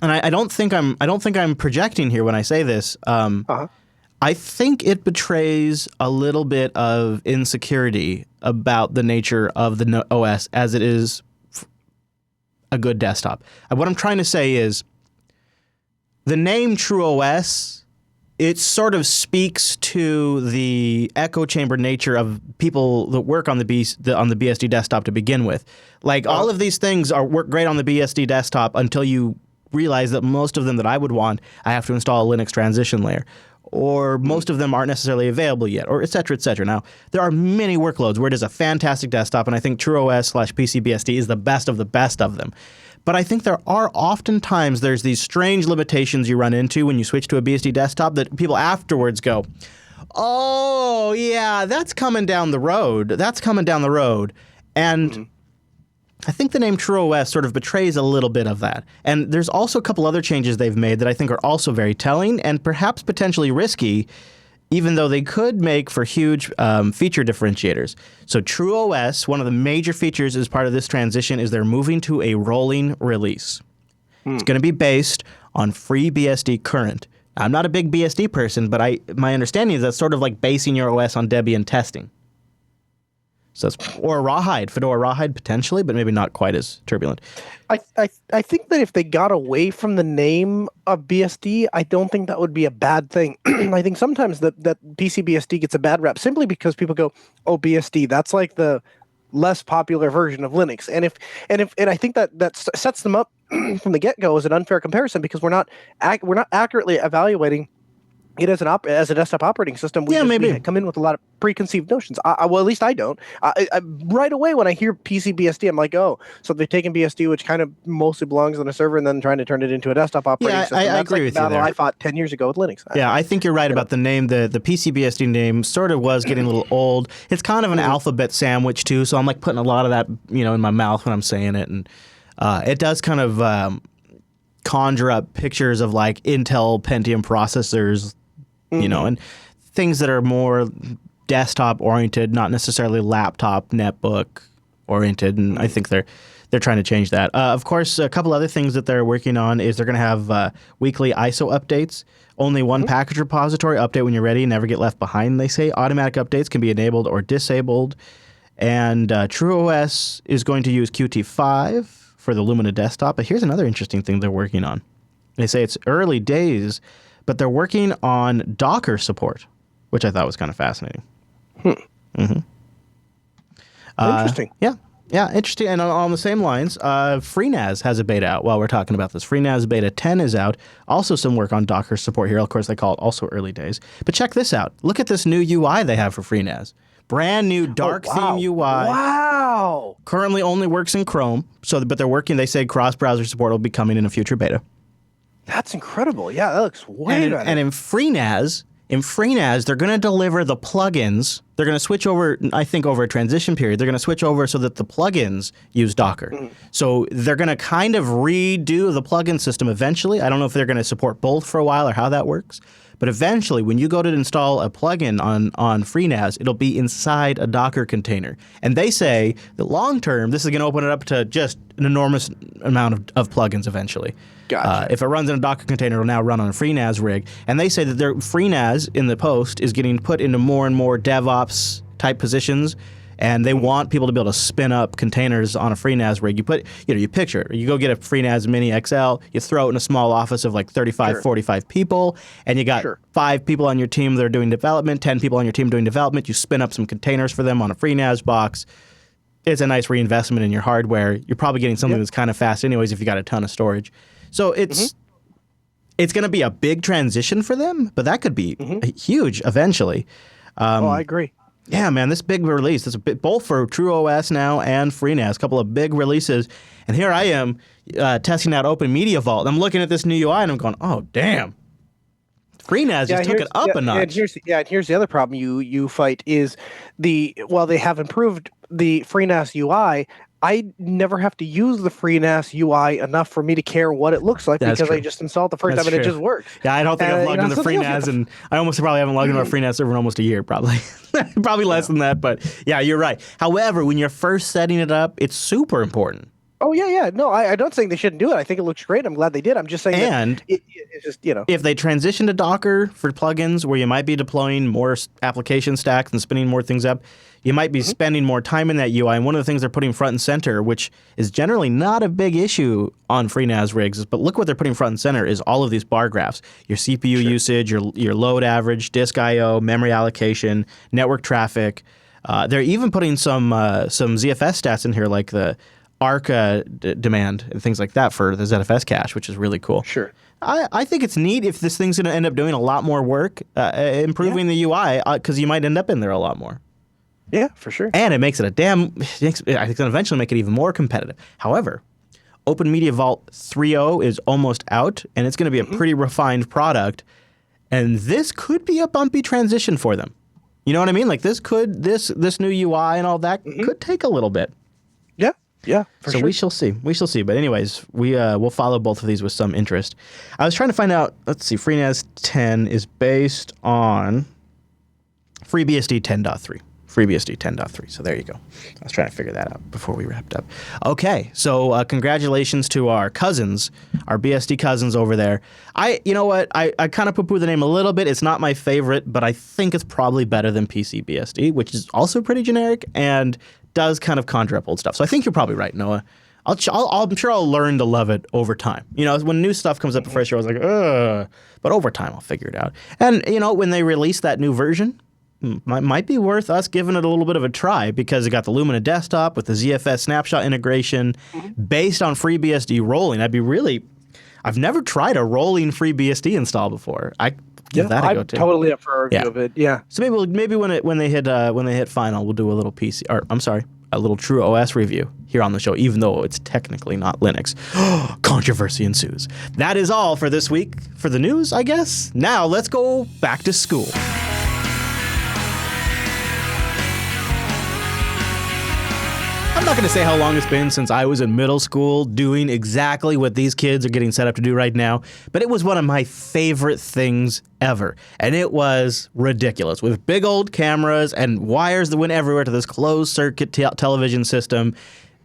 and I don't think I'm projecting here when I say this. I think it betrays a little bit of insecurity about the nature of the OS as it is a good desktop. What I'm trying to say is, the name True OS, it sort of speaks to the echo chamber nature of people that work on the BSD desktop to begin with. Like all of these things work great on the BSD desktop until you realize that most of them that I would want, I have to install a Linux transition layer. Or most of them aren't necessarily available yet, or et cetera, et cetera. Now, there are many workloads where it is a fantastic desktop, and I think True OS/PC-BSD is the best of them. But I think there are oftentimes there's these strange limitations you run into when you switch to a BSD desktop that people afterwards go, oh, yeah, that's coming down the road. And I think the name True OS sort of betrays a little bit of that. And there's also a couple other changes they've made that I think are also very telling and perhaps potentially risky, even though they could make for huge feature differentiators. So True OS, one of the major features as part of this transition is they're moving to a rolling release. It's going to be based on FreeBSD current. I'm not a big BSD person, but my understanding is that's sort of like basing your OS on Debian testing. So or Rawhide, Fedora Rawhide potentially, but maybe not quite as turbulent. I think that if they got away from the name of BSD, I don't think that would be a bad thing. I think sometimes that PC-BSD gets a bad rep simply because people go, oh, BSD, that's like the less popular version of Linux. And I think that sets them up from the get-go as an unfair comparison because we're not accurately evaluating it as a desktop operating system. We come in with a lot of preconceived notions. Well, at least I don't. I right away when I hear PC-BSD, I'm like, oh, so they've taken BSD, which kind of mostly belongs on a server, and then trying to turn it into a desktop operating system. I agree with you there. I fought 10 years ago with Linux. Yeah, I think you're right about the name. The PC-BSD name sort of was getting a little old. It's kind of an alphabet sandwich too, so I'm like putting a lot of that, in my mouth when I'm saying it, and it does kind of conjure up pictures of like Intel Pentium processors. And things that are more desktop oriented, not necessarily laptop, netbook oriented. And I think they're trying to change that. Of course, a couple other things that they're working on is they're going to have weekly ISO updates. Only one package repository, update when you're ready, never get left behind, they say. Automatic updates can be enabled or disabled. And True OS is going to use Qt5 for the Lumina desktop. But here's another interesting thing they're working on. They say it's early days, but they're working on Docker support, which I thought was kind of fascinating. Interesting. Yeah, interesting. And on the same lines, FreeNAS has a beta out while we're talking about this. FreeNAS Beta 10 is out. Also some work on Docker support here. Of course, they call it also early days. But check this out. Look at this new UI they have for FreeNAS. Brand new dark theme UI. Wow. Wow. Currently only works in Chrome, but they're working. They say cross-browser support will be coming in a future beta. That's incredible. Yeah, that looks way better. And in FreeNAS, they're going to deliver the plugins. They're going to switch over, I think, over a transition period. They're going to switch over so that the plugins use Docker. So they're going to kind of redo the plugin system eventually. I don't know if they're going to support both for a while or how that works. But eventually, when you go to install a plugin on FreeNAS, it'll be inside a Docker container. And they say that long term, this is going to open it up to just an enormous amount of plugins eventually. Gotcha. If it runs in a Docker container, it'll now run on a FreeNAS rig. And they say that their FreeNAS in the post is getting put into more and more DevOps type positions. And they want people to be able to spin up containers on a FreeNAS rig. You picture it. You go get a FreeNAS Mini XL, you throw it in a small office of like 35, 45 people, and you got 5 people on your team that are doing development, 10 people on your team doing development. You spin up some containers for them on a FreeNAS box. It's a nice reinvestment in your hardware. You're probably getting something that's kind of fast anyways if you got a ton of storage. So it's going to be a big transition for them, but that could be huge eventually. I agree. Yeah, man, this big release. It's both for TrueOS now and FreeNAS, a couple of big releases. And here I am testing out Open Media Vault. I'm looking at this new UI and I'm going, oh, damn. FreeNAS just took it up a notch. And here's the other problem you fight is while they have improved the FreeNAS UI, I never have to use the FreeNAS UI enough for me to care what it looks like because I just installed the first time and it just works. Yeah, I don't think I've logged into FreeNAS, and I almost probably haven't logged into a FreeNAS server in almost a year, probably. Probably less than that, but yeah, you're right. However, when you're first setting it up, it's super important. Oh, yeah. No, I don't think they shouldn't do it. I think it looks great. I'm glad they did. I'm just saying and it's just, if they transition to Docker for plugins where you might be deploying more application stacks and spinning more things up, you might be spending more time in that UI. And one of the things they're putting front and center, which is generally not a big issue on FreeNAS rigs, but look what they're putting front and center is all of these bar graphs. Your CPU usage, your load average, disk I/O, memory allocation, network traffic. They're even putting some ZFS stats in here like the ARC demand and things like that for the ZFS cache, which is really cool. Sure. I think it's neat if this thing's going to end up doing a lot more work, improving the UI, because you might end up in there a lot more. Yeah, for sure. And it makes it I think it's going to eventually make it even more competitive. However, Open Media Vault 3.0 is almost out, and it's going to be a pretty refined product, and this could be a bumpy transition for them. You know what I mean? Like this new UI and all that could take a little bit. Yeah, for sure. So we shall see. But anyways, we'll follow both of these with some interest. I was trying to find out, let's see, FreeNAS 10 is based on FreeBSD 10.3. FreeBSD 10.3. So there you go. I was trying to figure that out before we wrapped up. Okay, so congratulations to our cousins, our BSD cousins over there. You know what? I kind of poo-poo the name a little bit. It's not my favorite, but I think it's probably better than PC-BSD, which is also pretty generic and does kind of conjure up old stuff. So I think you're probably right, Noah. I'm sure I'll learn to love it over time. When new stuff comes up the first year, I was like, ugh. But over time, I'll figure it out. And, when they release that new version, might be worth us giving it a little bit of a try because it got the Lumina desktop with the ZFS snapshot integration based on FreeBSD rolling. I've never tried a rolling FreeBSD install before. Give that a go too. I'm totally up for a review of it. Yeah. So maybe when they hit final, we'll do a little a little TrueOS review here on the show, even though it's technically not Linux. Controversy ensues. That is all for this week for the news, I guess. Now let's go back to school. I'm not going to say how long it's been since I was in middle school doing exactly what these kids are getting set up to do right now, but it was one of my favorite things ever, and it was ridiculous with big old cameras and wires that went everywhere to this closed-circuit television system.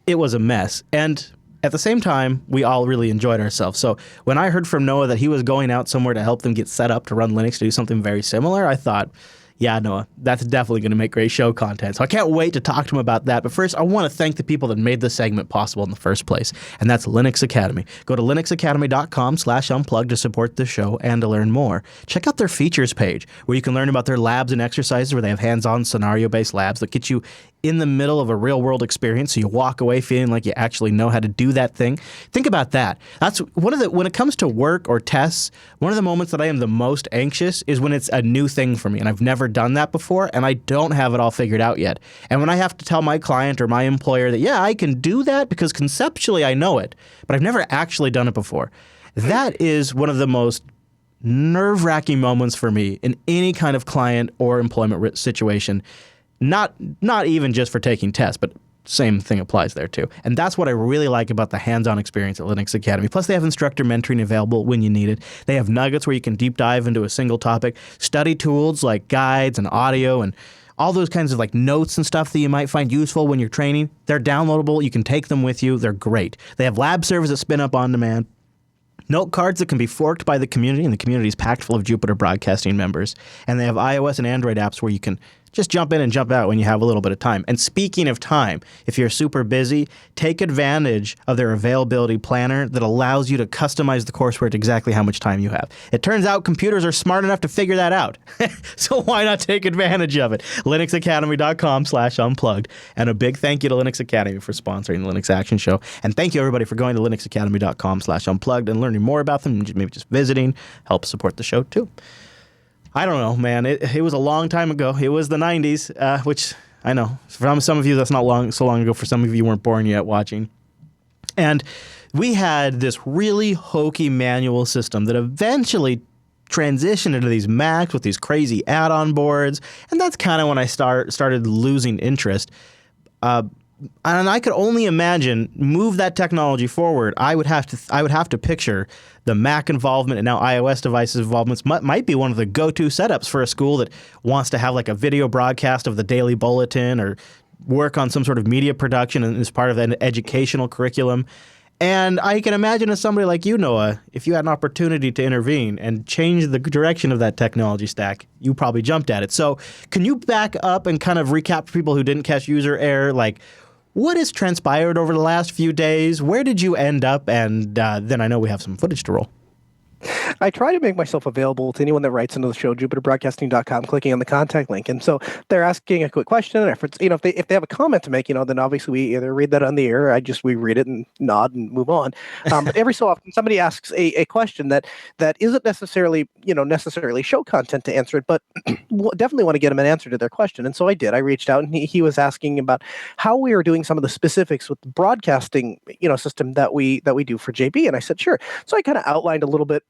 It was a mess, and at the same time, we all really enjoyed ourselves. So when I heard from Noah that he was going out somewhere to help them get set up to run Linux to do something very similar, I thought, yeah, Noah, that's definitely going to make great show content. So I can't wait to talk to him about that. But first, I want to thank the people that made this segment possible in the first place, and that's Linux Academy. Go to linuxacademy.com/unplug to support the show and to learn more. Check out their features page, where you can learn about their labs and exercises, where they have hands-on scenario-based labs that get you in the middle of a real world experience, so you walk away feeling like you actually know how to do that thing. Think about that. That's when it comes to work or tests, one of the moments that I am the most anxious is when it's a new thing for me and I've never done that before and I don't have it all figured out yet. And when I have to tell my client or my employer that, yeah, I can do that because conceptually I know it, but I've never actually done it before. That is one of the most nerve-wracking moments for me in any kind of client or employment situation. Not even just for taking tests, but same thing applies there too. And that's what I really like about the hands-on experience at Linux Academy. Plus, they have instructor mentoring available when you need it. They have nuggets where you can deep dive into a single topic, study tools like guides and audio and all those kinds of like notes and stuff that you might find useful when you're training. They're downloadable. You can take them with you. They're great. They have lab servers that spin up on demand. Note cards that can be forked by the community, and the community is packed full of Jupiter Broadcasting members. And they have iOS and Android apps where you can just jump in and jump out when you have a little bit of time. And speaking of time, if you're super busy, take advantage of their availability planner that allows you to customize the coursework to exactly how much time you have. It turns out computers are smart enough to figure that out. So why not take advantage of it? linuxacademy.com/unplugged. And a big thank you to Linux Academy for sponsoring the Linux Action Show. And thank you everybody for going to linuxacademy.com/unplugged and learning more about them, maybe just visiting, help support the show too. I don't know, man. It was a long time ago. It was the 90s, which I know. For some of you, that's not so long ago. For some of you, you weren't born yet watching. And we had this really hokey manual system that eventually transitioned into these Macs with these crazy add-on boards. And that's kind of when I started losing interest. And I could only imagine move that technology forward. I would have to picture the Mac involvement and now iOS devices involvements might be one of the go-to setups for a school that wants to have like a video broadcast of the daily bulletin or work on some sort of media production as part of an educational curriculum. And I can imagine as somebody like you, Noah, if you had an opportunity to intervene and change the direction of that technology stack, you probably jumped at it. So can you back up and kind of recap for people who didn't catch user error, like what has transpired over the last few days? Where did you end up? And then I know we have some footage to roll. I try to make myself available to anyone that writes into the show, jupiterbroadcasting.com, clicking on the contact link. And so they're asking a quick question, or if it's, if they have a comment to make, then obviously we either read that on the air, we read it and nod and move on. But every so often somebody asks a question that isn't necessarily show content to answer it, but definitely want to get them an answer to their question. And so I did. I reached out, and he was asking about how we are doing some of the specifics with the broadcasting system that we do for JB. And I said, sure. So I kind of outlined a little bit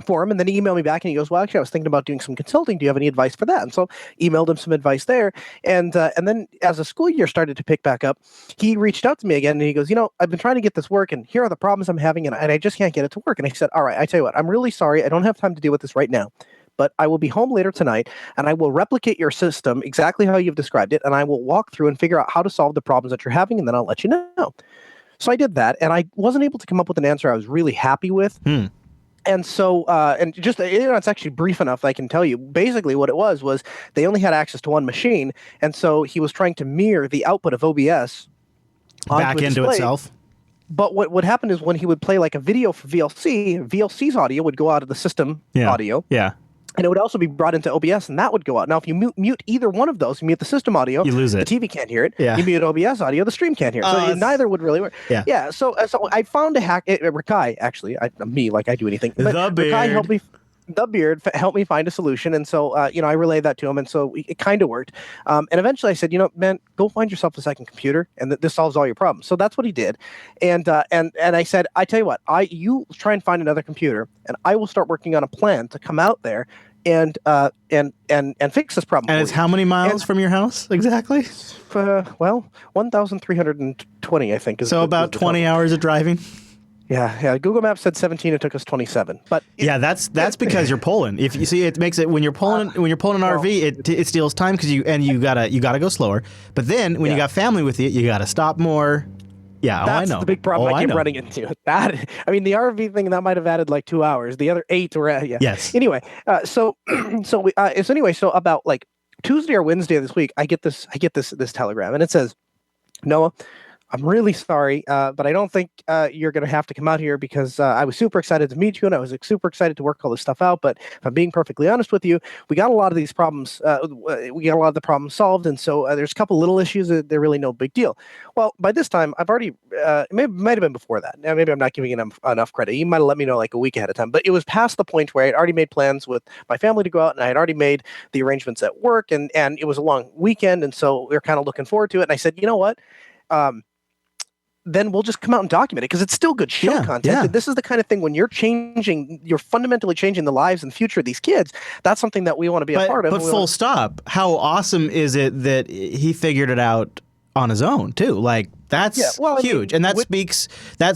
for him, and then he emailed me back and he goes, well, actually, I was thinking about doing some consulting. Do you have any advice for that? And so emailed him some advice there. And then as the school year started to pick back up, he reached out to me again and he goes, I've been trying to get this work and here are the problems I'm having and I just can't get it to work. And I said, all right, I tell you what, I'm really sorry. I don't have time to deal with this right now, but I will be home later tonight and I will replicate your system exactly how you've described it. And I will walk through and figure out how to solve the problems that you're having. And then I'll let you know. So I did that, and I wasn't able to come up with an answer I was really happy with. And so, it's actually brief enough that I can tell you. Basically, what it was they only had access to one machine, and so he was trying to mirror the output of OBS back into itself. But what happened is when he would play like a video for VLC's audio would go out of the system audio. Yeah. And it would also be brought into OBS, and that would go out. Now, if you mute either one of those, you mute the system audio, you lose it. The TV can't hear it. Yeah. You mute OBS audio, the stream can't hear it. So neither would really work. Yeah. So I found a hack. Rakai, actually, like I do anything. But the beard. Rakai helped me. The beard helped me find a solution, and so I relayed that to him, and so it kind of worked. And eventually, I said, man, go find yourself a second computer, and this solves all your problems. So that's what he did, and I said, I tell you what, you try and find another computer, and I will start working on a plan to come out there and fix this problem. And it's how many miles from your house exactly? 1,320, I think. So about 20 hours of driving. Yeah. Google Maps said 17. It took us 27. But that's because you're pulling. If you see, it makes it when you're pulling an RV, it steals time because you gotta go slower. But then when you got family with you, you gotta stop more. Yeah, that's I know. The big problem I keep running into. The RV thing that might have added like 2 hours. The other 8 were Yes. Anyway, so about like Tuesday or Wednesday of this week, I get this telegram, and it says, Noah, I'm really sorry, but I don't think you're going to have to come out here because I was super excited to meet you and I was super excited to work all this stuff out. But if I'm being perfectly honest with you, we got a lot of these problems. We got a lot of the problems solved. And so there's a couple little issues that they're really no big deal. Well, by this time, I've already, it might have been before that. Now, maybe I'm not giving enough credit. You might have let me know like a week ahead of time. But it was past the point where I had already made plans with my family to go out and I had already made the arrangements at work. And it was a long weekend. And so we were kind of looking forward to it. And I said, you know what? Then we'll just come out and document it because it's still good show content. Yeah. And this is the kind of thing when you're fundamentally changing the lives and future of these kids. That's something that we want to be a part of. But full stop. How awesome is it that he figured it out on his own too? Like that's huge, and that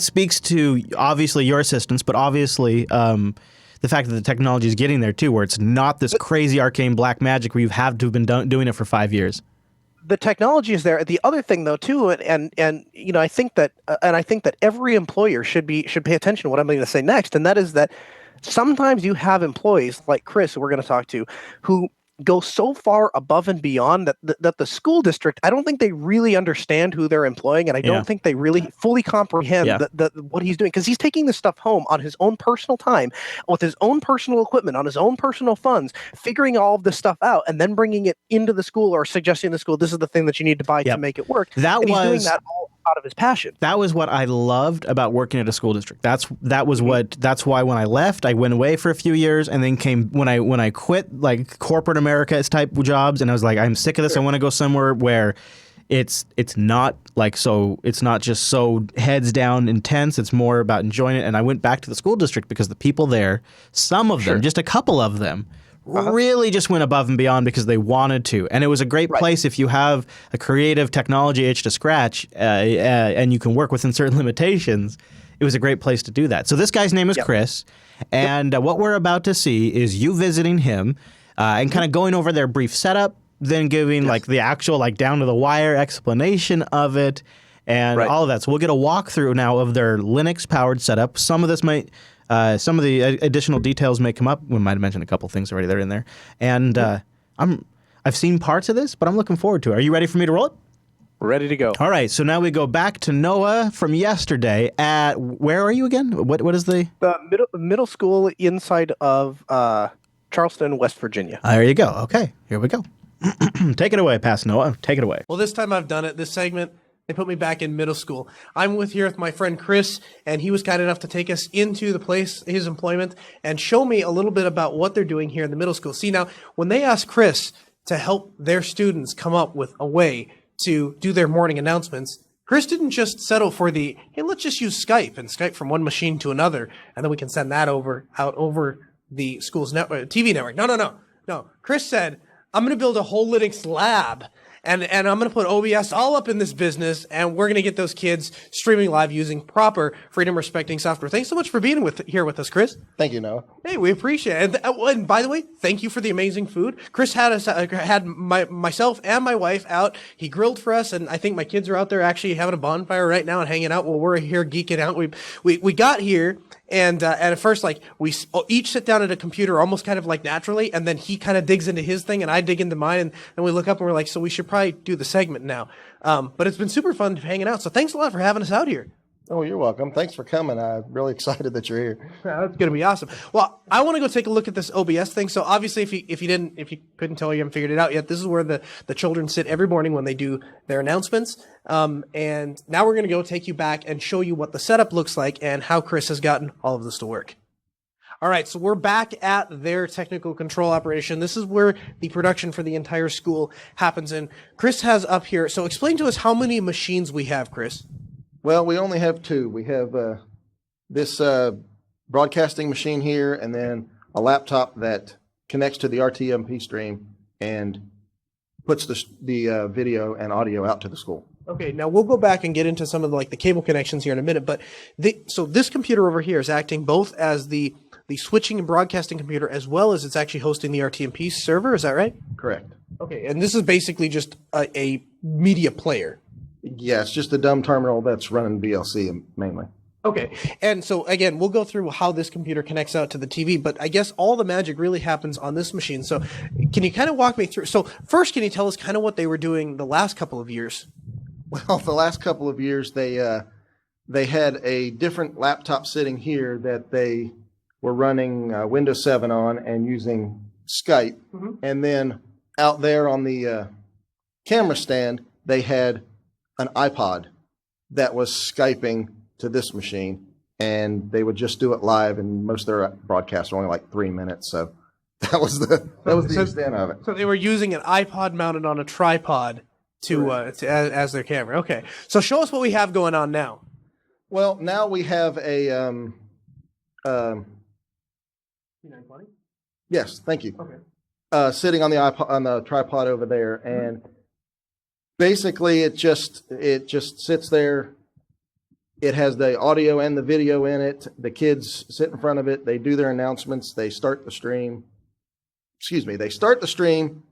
speaks to obviously your assistance, but obviously the fact that the technology is getting there too, where it's not this crazy arcane black magic where you've had to have been doing it for 5 years. The technology is there. The other thing, though, too, and I think that every employer should pay attention to what I'm going to say next, and that is that sometimes you have employees like Chris, who we're going to talk to, who go so far above and beyond that the school district, I don't think they really understand who they're employing, and I don't think they really fully comprehend what he's doing, because he's taking this stuff home on his own personal time, with his own personal equipment, on his own personal funds, figuring all of this stuff out, and then bringing it into the school or suggesting to the school, this is the thing that you need to buy to make it work. He's doing that all out of his passion. That was what I loved about working at a school district. That's why when I left, I went away for a few years, and then came when I quit like corporate America type jobs, and I was like, I'm sick of this. I want to go somewhere where it's not like it's not just so heads down intense. It's more about enjoying it. And I went back to the school district because the people there, some of them, just a couple of them, really just went above and beyond because they wanted to. And it was a great place if you have a creative technology itch to scratch and you can work within certain limitations. It was a great place to do that. So this guy's name is Chris, and what we're about to see is you visiting him and kind of going over their brief setup, then giving like the actual like down to the wire explanation of it and all of that. So we'll get a walkthrough now of their Linux powered setup. Some of this might some of the additional details may come up. We might have mentioned a couple things already. They're in there. And I've seen parts of this, but I'm looking forward to it. Are you ready for me to roll it? Ready to go. All right. So now we go back to Noah from yesterday at, where are you again? What is the middle school inside of Charleston, West Virginia. There you go. Okay. Here we go. Take it away, Past Noah. Take it away. Well, this time I've done it. This segment, they put me back in middle school. I'm here with my friend Chris, and he was kind enough to take us into the place, his employment, and show me a little bit about what they're doing here in the middle school. See, now, when they asked Chris to help their students come up with a way to do their morning announcements, Chris didn't just settle for hey, let's just use Skype and Skype from one machine to another, and then we can send that out over the school's network, TV network. No. Chris said, I'm going to build a whole Linux lab, and I'm going to put OBS all up in this business, and we're going to get those kids streaming live using proper freedom-respecting software. Thanks so much for being here with us, Chris. Thank you, Noah. Hey, we appreciate it. And by the way, thank you for the amazing food. Chris had myself and my wife out. He grilled for us, and I think my kids are out there actually having a bonfire right now and hanging out while we're here geeking out. We got here. And at first, like, we each sit down at a computer almost kind of like naturally, and then he kind of digs into his thing and I dig into mine, and then we look up and we're like, so we should probably do the segment now. But it's been super fun hanging out. So thanks a lot for having us out here. Oh, you're welcome. Thanks for coming. I'm really excited that you're here. Yeah, that's going to be awesome. Well, I want to go take a look at this OBS thing. So obviously, if you couldn't tell, you haven't figured it out yet, this is where the children sit every morning when they do their announcements. And now we're going to go take you back and show you what the setup looks like and how Chris has gotten all of this to work. All right, so we're back at their technical control operation. This is where the production for the entire school happens. And Chris has up here. So explain to us how many machines we have, Chris. Well, we only have two. We have this broadcasting machine here, and then a laptop that connects to the RTMP stream and puts the video and audio out to the school. Okay, now we'll go back and get into some of the cable connections here in a minute. But so this computer over here is acting both as the switching and broadcasting computer, as well as it's actually hosting the RTMP server. Is that right? Correct. Okay, and this is basically just a media player. Yeah, it's just the dumb terminal that's running VLC mainly. Okay, and so again, we'll go through how this computer connects out to the TV, but I guess all the magic really happens on this machine. So can you kind of walk me through? So first, can you tell us kind of what they were doing the last couple of years? Well, the last couple of years, they had a different laptop sitting here that they were running Windows 7 on and using Skype. And then out there on the camera stand, they had an iPod that was Skyping to this machine. And they would just do it live, and most of their broadcasts were only like 3 minutes. So that was the extent of it. So they were using an iPod mounted on a tripod as their camera. Okay. So show us what we have going on now. Well, now we have a P920? yes, thank you. Okay. Sitting on the iPod, on the tripod over there, and basically it just sits there. It has the audio and the video in it. The kids sit in front of it. They do their announcements. They start the stream. They start the stream.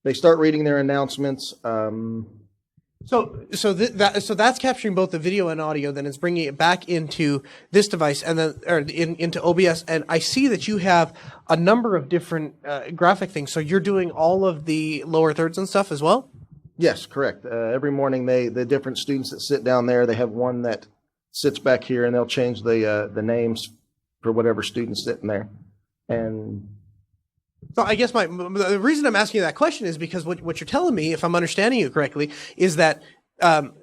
They start reading their announcements. So that's capturing both the video and audio. Then it's bringing it back into this device and then into OBS. And I see that you have a number of different graphic things. So you're doing all of the lower thirds and stuff as well? Yes, correct. Every morning, the different students that sit down there, they have one that sits back here, and they'll change the names for whatever student's sitting there. And so I guess the reason I'm asking you that question is because what you're telling me, if I'm understanding you correctly, is that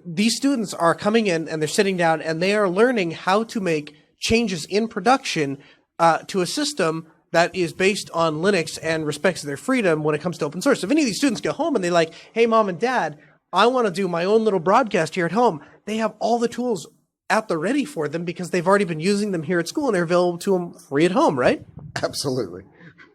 these students are coming in and they're sitting down and they are learning how to make changes in production to a system that is based on Linux and respects their freedom when it comes to open source. If any of these students go home and they're like, hey, mom and dad, I want to do my own little broadcast here at home, they have all the tools at the ready for them because they've already been using them here at school and they're available to them free at home, right? Absolutely.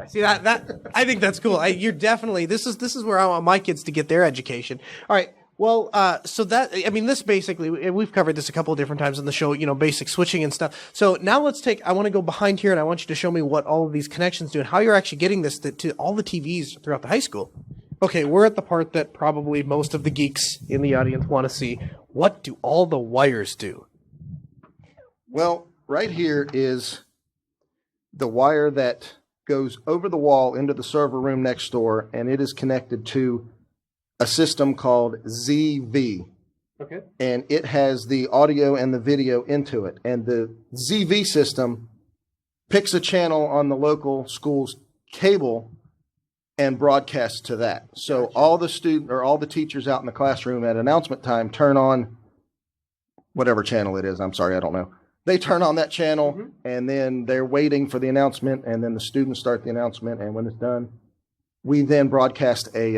See that I think that's cool. You're definitely this is where I want my kids to get their education. All right. Well, so this basically, we've covered this a couple of different times in the show, basic switching and stuff. So now I want to go behind here and I want you to show me what all of these connections do and how you're actually getting this to all the TVs throughout the high school. Okay, we're at the part that probably most of the geeks in the audience want to see. What do all the wires do? Well, right here is the wire that goes over the wall into the server room next door, and it is connected to a system called ZV. Okay. And it has the audio and the video into it. And the ZV system picks a channel on the local school's cable and broadcasts to that. So all the teachers out in the classroom at announcement time turn on whatever channel it is. I'm sorry, I don't know. They turn on that channel, and then they're waiting for the announcement, and then the students start the announcement, and when it's done, we then broadcast a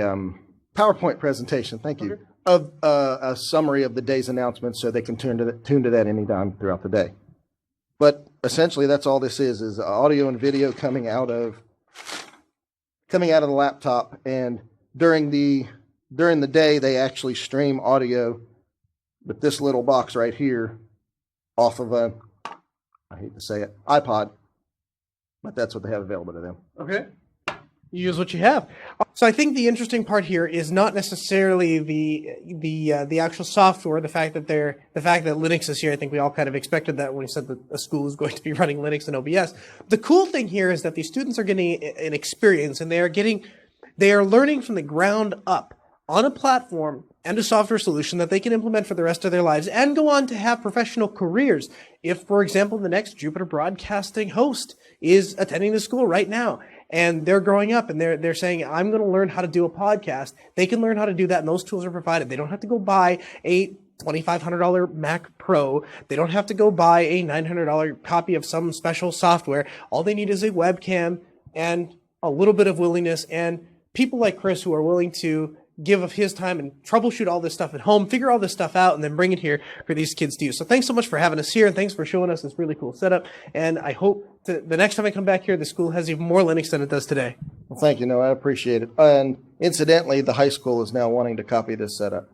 PowerPoint presentation, thank you, of a summary of the day's announcements so they can tune to that anytime throughout the day. But essentially, that's all this is audio and video coming out of the laptop, and during the day, they actually stream audio with this little box right here off of I hate to say it, iPod, but that's what they have available to them. Okay. You use what you have. So I think the interesting part here is not necessarily the actual software, the fact that Linux is here. I think we all kind of expected that when we said that a school is going to be running Linux and OBS. The cool thing here is that these students are getting an experience, and they are learning from the ground up on a platform and a software solution that they can implement for the rest of their lives and go on to have professional careers. If, for example, the next Jupiter Broadcasting host is attending the school right now and they're growing up and they're saying, I'm going to learn how to do a podcast, they can learn how to do that, and those tools are provided. They don't have to go buy a $2,500 Mac Pro. They don't have to go buy a $900 copy of some special software. All they need is a webcam and a little bit of willingness, and people like Chris who are willing to give of his time and troubleshoot all this stuff at home, figure all this stuff out, and then bring it here for these kids to use. So thanks so much for having us here, and thanks for showing us this really cool setup. And I hope the next time I come back here, the school has even more Linux than it does today. Well, thank you. No, I appreciate it. And incidentally, the high school is now wanting to copy this setup.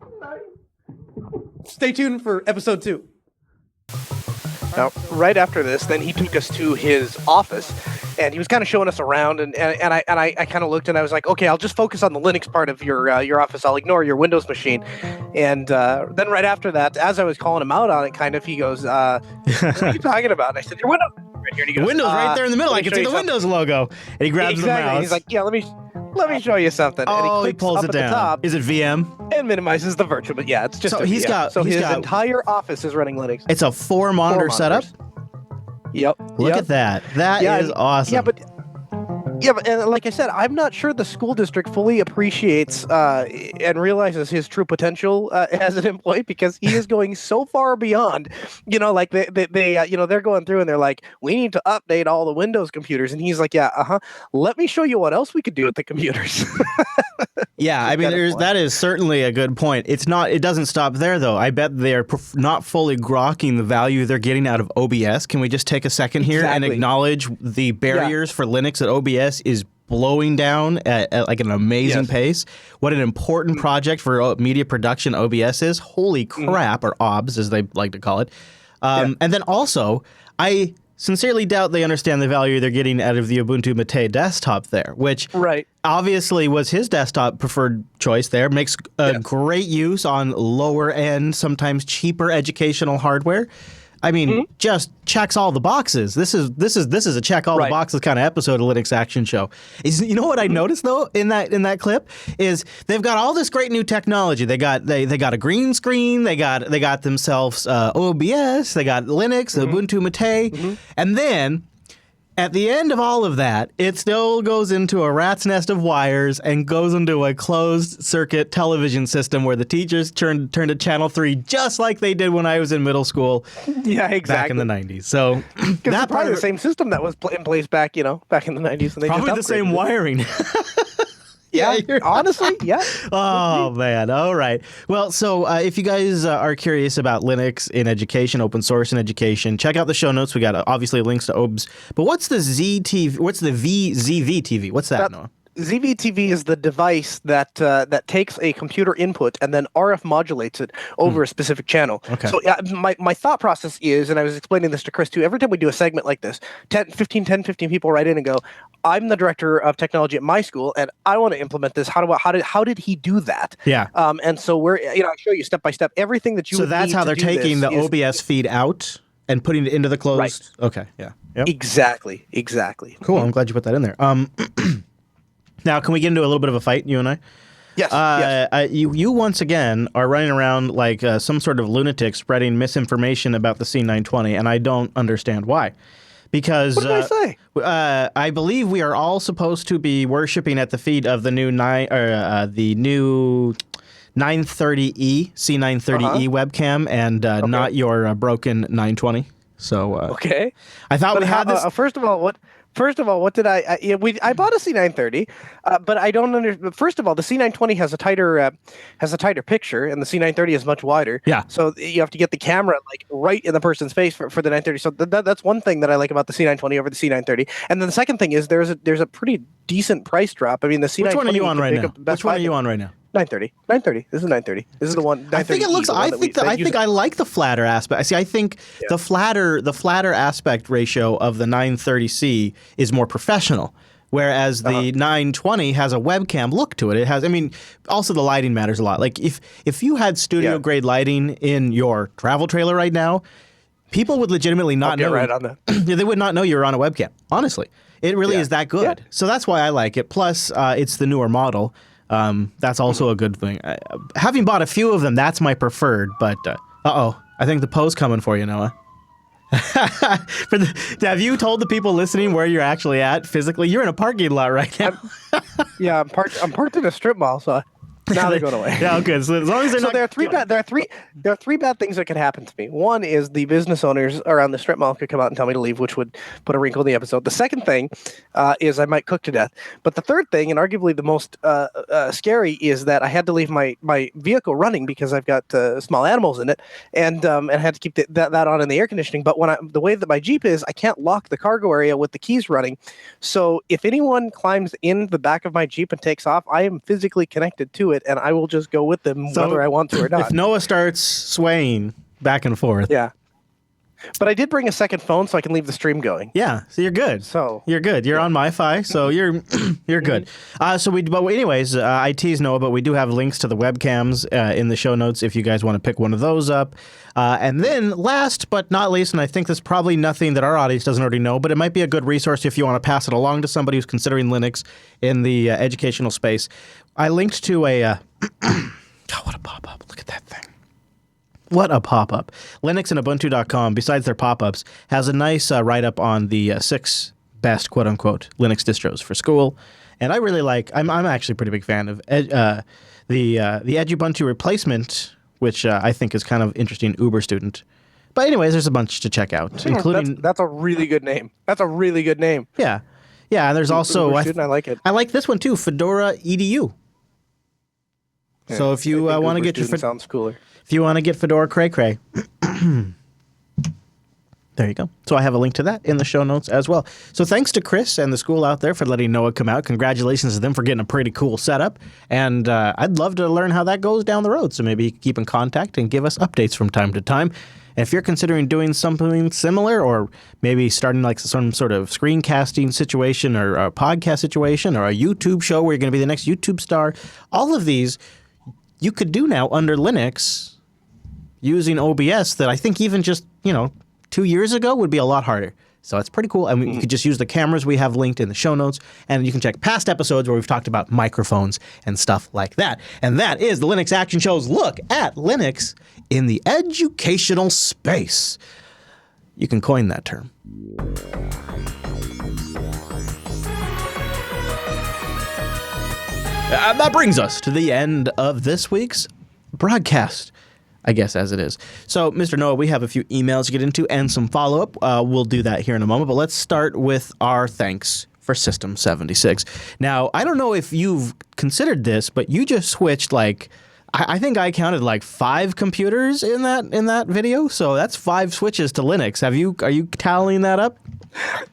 Stay tuned for episode 2. Now, right after this, then he took us to his office, and he was kind of showing us around, and I kind of looked, and I was like, okay, I'll just focus on the Linux part of your office. I'll ignore your Windows machine. And then right after that, as I was calling him out on it, kind of, he goes, what are you talking about? And I said, your Windows right here. And he goes, Windows right there in the middle. I can see the Windows logo. And he grabs the mouse. He's like, yeah, let me Let me show you something. And Oh, he clicks pulls up it at the down. top Is it VM? and minimizes the virtual. But yeah, it's just So a he's VM. got- So he's his got- entire office is running Linux. It's a 4-monitor setup. Yep. Look at that. That is awesome. Yeah, but and like I said, I'm not sure the school district fully appreciates and realizes his true potential as an employee, because he is going so far beyond. Like they they're going through and they're like, we need to update all the Windows computers, and he's like, yeah, let me show you what else we could do with the computers. Yeah, I mean, that is certainly a good point. It doesn't stop there, though. I bet they're not fully grokking the value they're getting out of OBS. Can we just take a second here and acknowledge the barriers for Linux at OBS is blowing down at like an amazing pace? What an important project for media production OBS is. Holy crap, or OBS, as they like to call it. And then also, I sincerely doubt they understand the value they're getting out of the Ubuntu Mate desktop there, which obviously was his desktop preferred choice there. Makes great use on lower end, sometimes cheaper educational hardware. I mean, just checks all the boxes. This is a check all the boxes kind of episode of Linux Action Show. You know what I noticed though in that clip is they've got all this great new technology. They got a green screen. They got themselves OBS. They got Linux, Ubuntu Mate, and then at the end of all of that, it still goes into a rat's nest of wires and goes into a closed circuit television system where the teachers turn to channel 3 just like they did when I was in middle school. Yeah, exactly. Back in the 90s. So that's probably the same system that was in place back in the 90s. And they probably the same wiring. Yeah, honestly, yeah. Oh, man. All right. Well, so if you guys are curious about Linux in education, open source in education, check out the show notes. We got obviously links to OBS. But what's the ZTV? What's the VZV-TV? What's that, Noah? ZV-TV is the device that takes a computer input and then RF modulates it over a specific channel. Okay. So my thought process is, and I was explaining this to Chris too, every time we do a segment like this, 10, 15 people write in and go, I'm the director of technology at my school and I want to implement this. How did he do that? Yeah. And so I show you step by step everything that you So would that's need how to they're do taking this the OBS feed out and putting it into the closed. Right. Okay. Yeah. Yep. Exactly. Cool. I'm glad you put that in there. Now, can we get into a little bit of a fight, you and I? Yes. Yes. You once again are running around like some sort of lunatic spreading misinformation about the C920, and I don't understand why. Because what did I say? I believe we are all supposed to be worshiping at the feet of the new 930E, C930E webcam, and not your broken 920. So okay. I thought we had this. First of all, what did I bought a C930, but I don't understand. First of all, the C920 has a tighter picture, and the C930 is much wider. Yeah. So you have to get the camera like right in the person's face for the 930. So that's one thing that I like about the C920 over the C930. And then the second thing is there's a pretty decent price drop. I mean, the C920. Which one are you on right now? Which one are you on right now? 930. This is 930. This is the one. I think it looks. I think I like the flatter aspect. See, I think the flatter aspect ratio of the 930C is more professional, whereas the 920 has a webcam look to it. It has. I mean, also the lighting matters a lot. Like if you had studio grade lighting in your travel trailer right now, people would legitimately not know. Right on that. They would not know you were on a webcam. Honestly, it really is that good. Yeah. So that's why I like it. Plus, it's the newer model. That's also a good thing. Having bought a few of them, that's my preferred. But I think the post's coming for you, Noah. Have you told the people listening where you're actually at physically? You're in a parking lot right now. I'm parked in a strip mall, so now they're going away. Yeah, okay. So as long as they're not. There are three bad things that could happen to me. One is the business owners around the strip mall could come out and tell me to leave, which would put a wrinkle in the episode. The second thing is I might cook to death. But the third thing, and arguably the most scary, is that I had to leave my vehicle running because I've got small animals in it, and I had to keep that on in the air conditioning. But the way that my Jeep is, I can't lock the cargo area with the keys running. So if anyone climbs in the back of my Jeep and takes off, I am physically connected to it. And I will just go with them whether I want to or not. If Noah starts swaying back and forth, But I did bring a second phone so I can leave the stream going. Yeah, so you're good. So you're good. You're on MiFi, so you're you're good. But anyways, I tease Noah, but we do have links to the webcams in the show notes if you guys want to pick one of those up. And then last but not least, and I think there's probably nothing that our audience doesn't already know, but it might be a good resource if you want to pass it along to somebody who's considering Linux in the educational space. I linked to a God, what a pop-up. Look at that thing. What a pop-up. Linux and Ubuntu.com, besides their pop-ups, has a nice write-up on the 6 best, quote-unquote, Linux distros for school. And I really like, I'm actually a pretty big fan of the Edubuntu replacement, which I think is kind of interesting, Uber student. But anyways, there's a bunch to check out, including... That's a really good name. That's a really good name. Yeah. Yeah, and there's also... Uber student, I like it. I like this one, too, Fedora EDU. Yeah, so if you want to get your... sounds cooler. If you want to get Fedora cray-cray, there you go. So I have a link to that in the show notes as well. So thanks to Chris and the school out there for letting Noah come out. Congratulations to them for getting a pretty cool setup. And I'd love to learn how that goes down the road. So maybe you can keep in contact and give us updates from time to time. And if you're considering doing something similar, or maybe starting like some sort of screencasting situation or a podcast situation or a YouTube show where you're going to be the next YouTube star, all of these you could do now under Linux using OBS that I think even just, 2 years ago would be a lot harder. So it's pretty cool. And you could just use the cameras we have linked in the show notes, and you can check past episodes where we've talked about microphones and stuff like that. And that is the Linux Action Show's look at Linux in the educational space. You can coin that term. That brings us to the end of this week's broadcast, I guess, as it is. So, Mr. Noah, we have a few emails to get into and some follow-up. We'll do that here in a moment, but let's start with our thanks for System 76. Now, I don't know if you've considered this, but you just switched, I think I counted 5 computers in that video, so that's 5 switches to Linux. Are you tallying that up?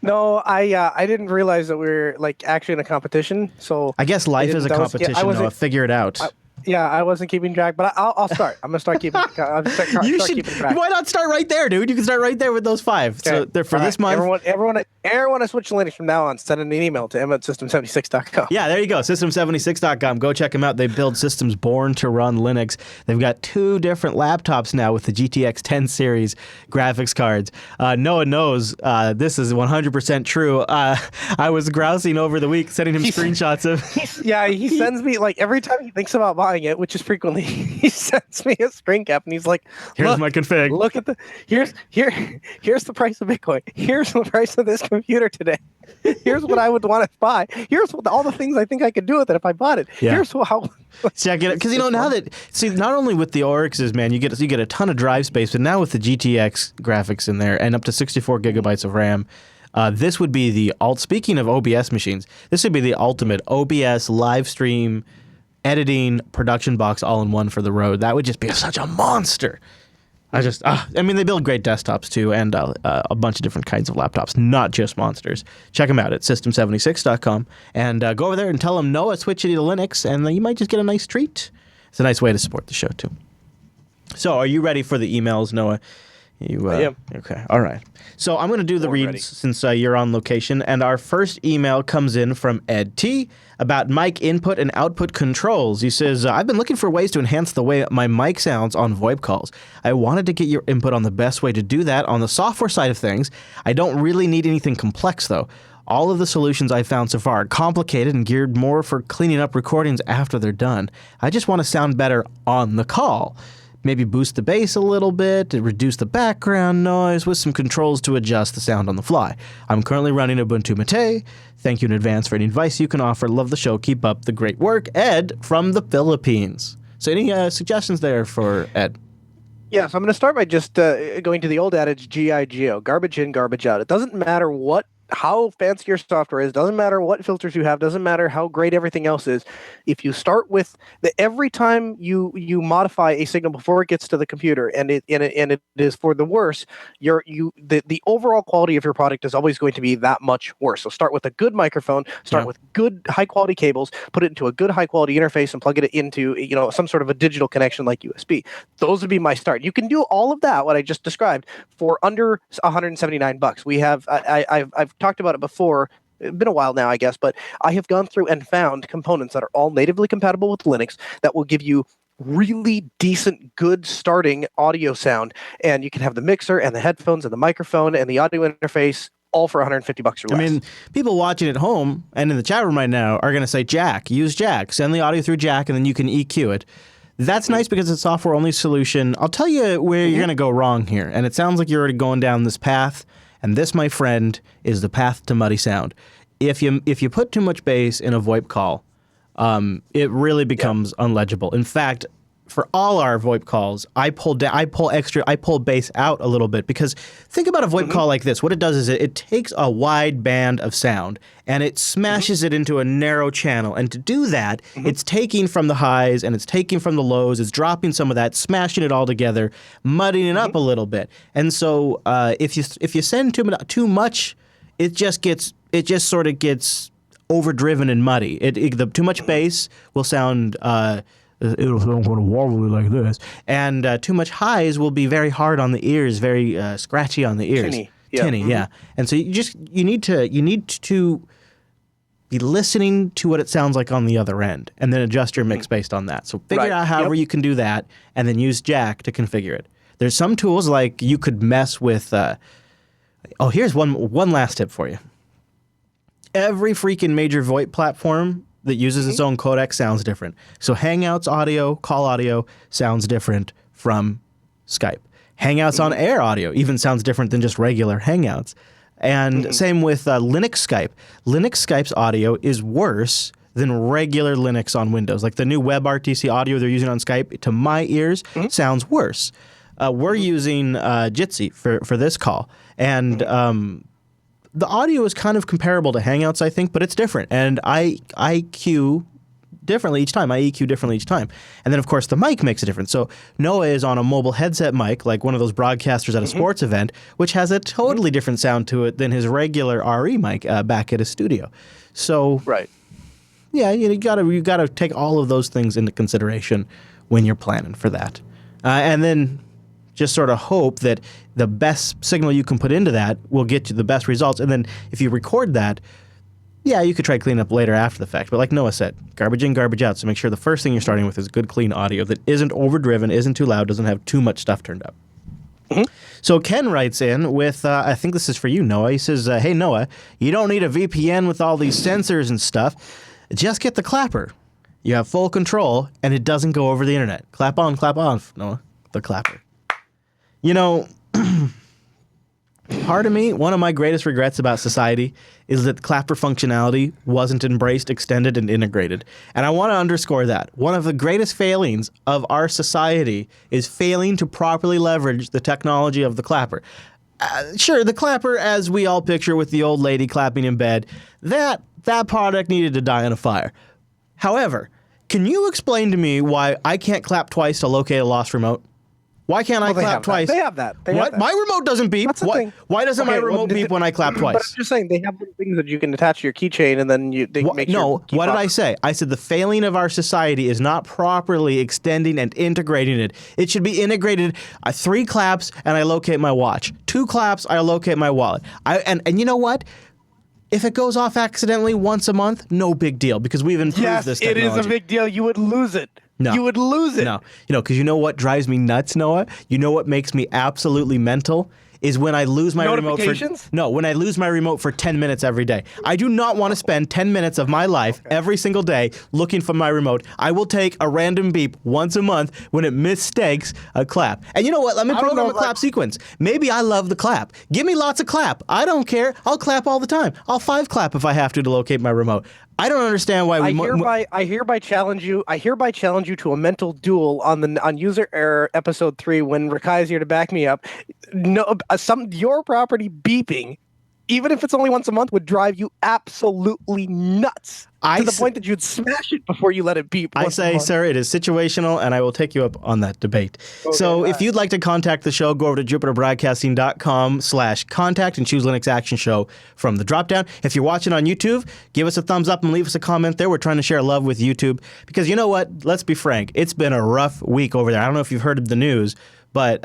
No, I didn't realize that we were actually in a competition. So I guess life is a competition. Noah, figure it out. I wasn't keeping track, but I'll start. I'm gonna start keeping. Keeping track. Why not start right there, dude? You can start right there with those 5. Okay. So they're for this month. Everyone has switched to Linux from now on. Send an email to m@system76.com. Yeah, there you go. System76.com. Go check them out. They build systems born to run Linux. They've got 2 different laptops now with the GTX 10 series graphics cards. Noah knows this is 100% true. I was grousing over the week, sending him screenshots of. He sends me every time he thinks about buying it, which is frequently, he sends me a screen cap and he's like, "Here's my config. Look at here's the price of Bitcoin. Here's the price of this computer today. Here's what I would want to buy. Here's all the things I think I could do with it if I bought it. Yeah. Here's how." See, I get it because now that not only with the Oryxes, man, you get a ton of drive space, but now with the GTX graphics in there and up to 64 gigabytes of RAM. This would be the speaking of OBS machines, this would be the ultimate OBS live stream editing production box all in one for the road. That would just be such a monster. They build great desktops too, and a bunch of different kinds of laptops, not just monsters. Check them out at system76.com, and go over there and tell them Noah switch you to Linux, and you might just get a nice treat. It's a nice way to support the show too. So, are you ready for the emails, Noah? I am. Okay, all right. So I'm going to do the reads since you're on location, and our first email comes in from Ed T about mic input and output controls. He says, I've been looking for ways to enhance the way my mic sounds on VoIP calls. I wanted to get your input on the best way to do that on the software side of things. I don't really need anything complex, though. All of the solutions I've found so far are complicated and geared more for cleaning up recordings after they're done. I just want to sound better on the call. Maybe boost the bass a little bit, reduce the background noise with some controls to adjust the sound on the fly. I'm currently running Ubuntu Mate. Thank you in advance for any advice you can offer. Love the show. Keep up the great work. Ed from the Philippines. So any suggestions there for Ed? Yeah, so I'm going to start by just going to the old adage, GI-GO, garbage in, garbage out. It doesn't matter what how fancy your software is, doesn't matter what filters you have, doesn't matter how great everything else is. If you start with every time you modify a signal before it gets to the computer, and it is for the worse, the overall quality of your product is always going to be that much worse. So start with a good microphone, start with good high quality cables, put it into a good high quality interface, and plug it into some sort of a digital connection like USB. Those would be my start. You can do all of that, what I just described, for under $179. We have I've talked about it before. It's been a while now, I guess, but I have gone through and found components that are all natively compatible with Linux that will give you really decent, good starting audio sound. And you can have the mixer and the headphones and the microphone and the audio interface all for $150 or less. I mean, people watching at home and in the chat room right now are going to say, Jack, use Jack. Send the audio through Jack, and then you can EQ it. That's nice because it's a software-only solution. I'll tell you where you're going to go wrong here, and it sounds like you're already going down this path. And this, my friend, is the path to muddy sound. If you put too much bass in a VoIP call, it really becomes unlegible. In fact, for all our VoIP calls, I pull bass out a little bit, because think about a VoIP call like this. What it does is it takes a wide band of sound and it smashes it into a narrow channel. And to do that, it's taking from the highs and it's taking from the lows. It's dropping some of that, smashing it all together, muddying it up a little bit. And so if you send too much, it just sort of gets overdriven and muddy. The too much bass will sound. It'll sound kind of wobbly like this, and too much highs will be very hard on the ears, very scratchy on the ears, tinny, yeah. And so you need to be listening to what it sounds like on the other end, and then adjust your mix based on that. So figure out however you can do that, and then use Jack to configure it. There's some tools like you could mess with. Here's one last tip for you. Every freaking major VoIP platform that uses its own codec sounds different. So Hangouts audio, call audio, sounds different from Skype. Hangouts on air audio even sounds different than just regular Hangouts. And same with Linux Skype. Linux Skype's audio is worse than regular Linux on Windows. Like the new WebRTC audio they're using on Skype, to my ears, sounds worse. We're using Jitsi for this call. And the audio is kind of comparable to Hangouts, I think, but it's different. And I EQ differently each time. And then, of course, the mic makes a difference. So Noah is on a mobile headset mic, like one of those broadcasters at a sports event, which has a totally different sound to it than his regular RE mic back at his studio. So, yeah, you gotta take all of those things into consideration when you're planning for that. And then just sort of hope that the best signal you can put into that will get you the best results. And then if you record that, yeah, you could try cleaning up later after the fact. But like Noah said, garbage in, garbage out. So make sure the first thing you're starting with is good, clean audio that isn't overdriven, isn't too loud, doesn't have too much stuff turned up. So Ken writes in with, I think this is for you, Noah. He says, hey, Noah, you don't need a VPN with all these sensors and stuff. Just get the clapper. You have full control, and it doesn't go over the internet. Clap on, clap off, Noah, the clapper. You know, part of me, one of my greatest regrets about society is that clapper functionality wasn't embraced, extended, and integrated. And I want to underscore that. One of the greatest failings of our society is failing to properly leverage the technology of the clapper. Sure, the clapper, as we all picture with the old lady clapping in bed, that product needed to die in a fire. However, can you explain to me why I can't clap twice to locate a lost remote? Why can't I clap twice? They have that. What? My remote doesn't beep. That's the thing. Why doesn't my remote beep when I clap twice? But I'm just saying, they have things that you can attach to your keychain, and then they make sure. No, what did I say? I said the failing of our society is not properly extending and integrating it. It should be integrated. 3 claps, and I locate my watch. 2 claps, I locate my wallet. And you know what? If it goes off accidentally once a month, no big deal, because we've improved this technology. Yes, it is a big deal. You would lose it. No. You would lose it. No. Because you know what drives me nuts, Noah? You know what makes me absolutely mental? Is when I lose my remote when I lose my remote for 10 minutes every day. I do not want to spend 10 minutes of my life every single day looking for my remote. I will take a random beep once a month when it mistakes a clap. And you know what? Let me program a clap sequence. Maybe I love the clap. Give me lots of clap. I don't care. I'll clap all the time. I'll 5 clap if I have to locate my remote. I don't understand why I hereby challenge you to a mental duel on User Error episode 3 when Rakai is here to back me up. No, your property beeping even if it's only once a month, would drive you absolutely nuts to the point that you'd smash it before you let it beep. I say, sir, it is situational, and I will take you up on that debate. Okay, so if you'd like to contact the show, go over to jupiterbroadcasting.com/contact and choose Linux Action Show from the dropdown. If you're watching on YouTube, give us a thumbs up and leave us a comment there. We're trying to share love with YouTube because you know what? Let's be frank. It's been a rough week over there. I don't know if you've heard of the news, but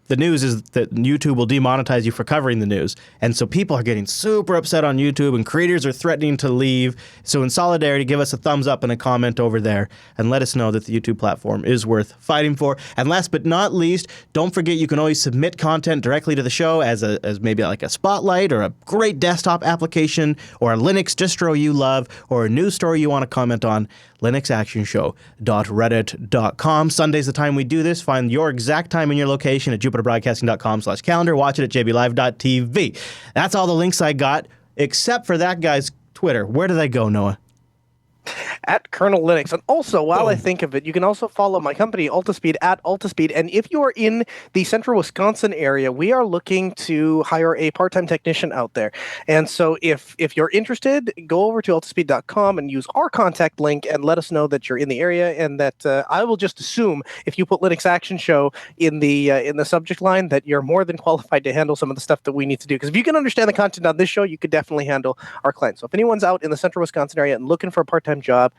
the news is that YouTube will demonetize you for covering the news. And so people are getting super upset on YouTube and creators are threatening to leave. So in solidarity, give us a thumbs up and a comment over there and let us know that the YouTube platform is worth fighting for. And last but not least, don't forget you can always submit content directly to the show as maybe like a spotlight or a great desktop application or a Linux distro you love or a news story you want to comment on. linuxactionshow.reddit.com. Sunday's the time we do this. Find your exact time and your location at jupiterbroadcasting.com/calendar. Watch it at jblive.tv. That's all the links I got, except for that guy's Twitter. Where do they go, Noah? At Kernel Linux. And also, while I think of it, you can also follow my company, Altispeed, at Altispeed. And if you are in the central Wisconsin area, we are looking to hire a part-time technician out there. And so if you're interested, go over to altispeed.com and use our contact link and let us know that you're in the area and that I will just assume if you put Linux Action Show in the subject line that you're more than qualified to handle some of the stuff that we need to do. Because if you can understand the content on this show, you could definitely handle our clients. So if anyone's out in the central Wisconsin area and looking for a part-time job,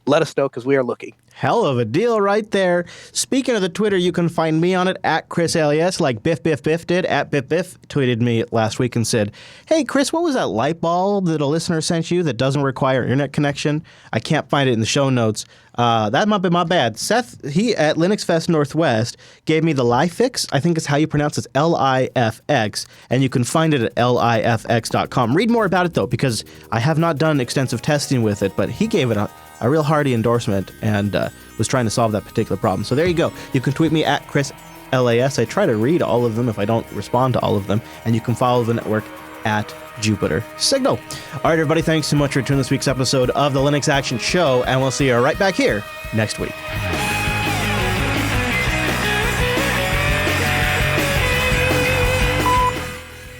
let us know because we are looking. Hell of a deal right there. Speaking of the Twitter, you can find me on it at ChrisLES, like Biff did. At Biff tweeted me last week and said, "Hey, Chris, what was that light bulb that a listener sent you that doesn't require internet connection? I can't find it in the show notes." That might be my bad. Seth, he at Linux Fest Northwest gave me the LiFix. I think is how you pronounce it, LIFX, and you can find it at lifx.com. Read more about it, though, because I have not done extensive testing with it, but he gave it a real hearty endorsement and was trying to solve that particular problem. So there you go. You can tweet me at ChrisLAS. I try to read all of them if I don't respond to all of them, and you can follow the network at Jupiter Signal. All right, everybody, thanks so much for tuning this week's episode of the Linux Action Show, and we'll see you right back here next week.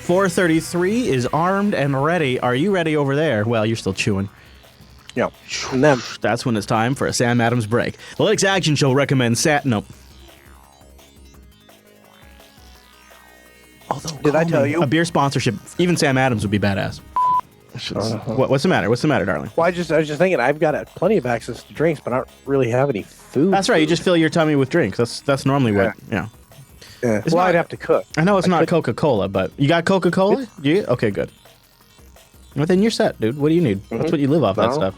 .433 is armed and ready. Are you ready over there? Well, you're still chewing. Yeah. And then that's when it's time for a Sam Adams break. The Linux Action Show recommends Nope. Although, did I tell you? A beer sponsorship, even Sam Adams would be badass. What's the matter? What's the matter, darling? Well, I was just thinking, I've got plenty of access to drinks, but I don't really have any food. That's right. You just fill your tummy with drinks. That's normally what, Yeah. Well, I'd have to cook. I know it's not Coca-Cola, but you got Coca-Cola? You? Okay, good. Well, then you're set, dude. What do you need? Mm-hmm. That's what you live off, that stuff.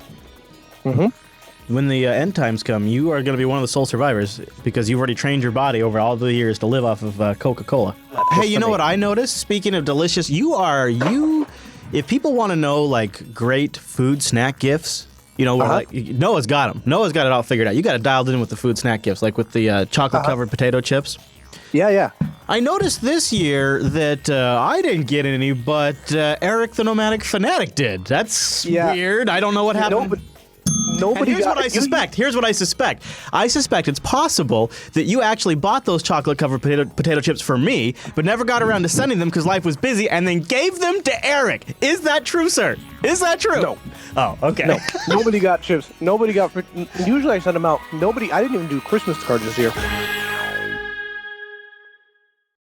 Mm-hmm. When the end times come, you are going to be one of the sole survivors because you've already trained your body over all the years to live off of Coca-Cola. Hey, you know what I noticed? Speaking of delicious, if people want to know, like, great food snack gifts, like, Noah's got them. Noah's got it all figured out. You got it dialed in with the food snack gifts, like with the chocolate-covered potato chips. Yeah. I noticed this year that I didn't get any, but Eric the Nomadic Fanatic did. That's weird. I don't know what happened. Nobody here's what I suspect. I suspect it's possible that you actually bought those chocolate-covered potato chips for me, but never got around to sending them because life was busy, and then gave them to Eric. Is that true, sir? Is that true? No. Oh, okay. No. Nobody got chips. Usually I send them out. I didn't even do Christmas cards this year.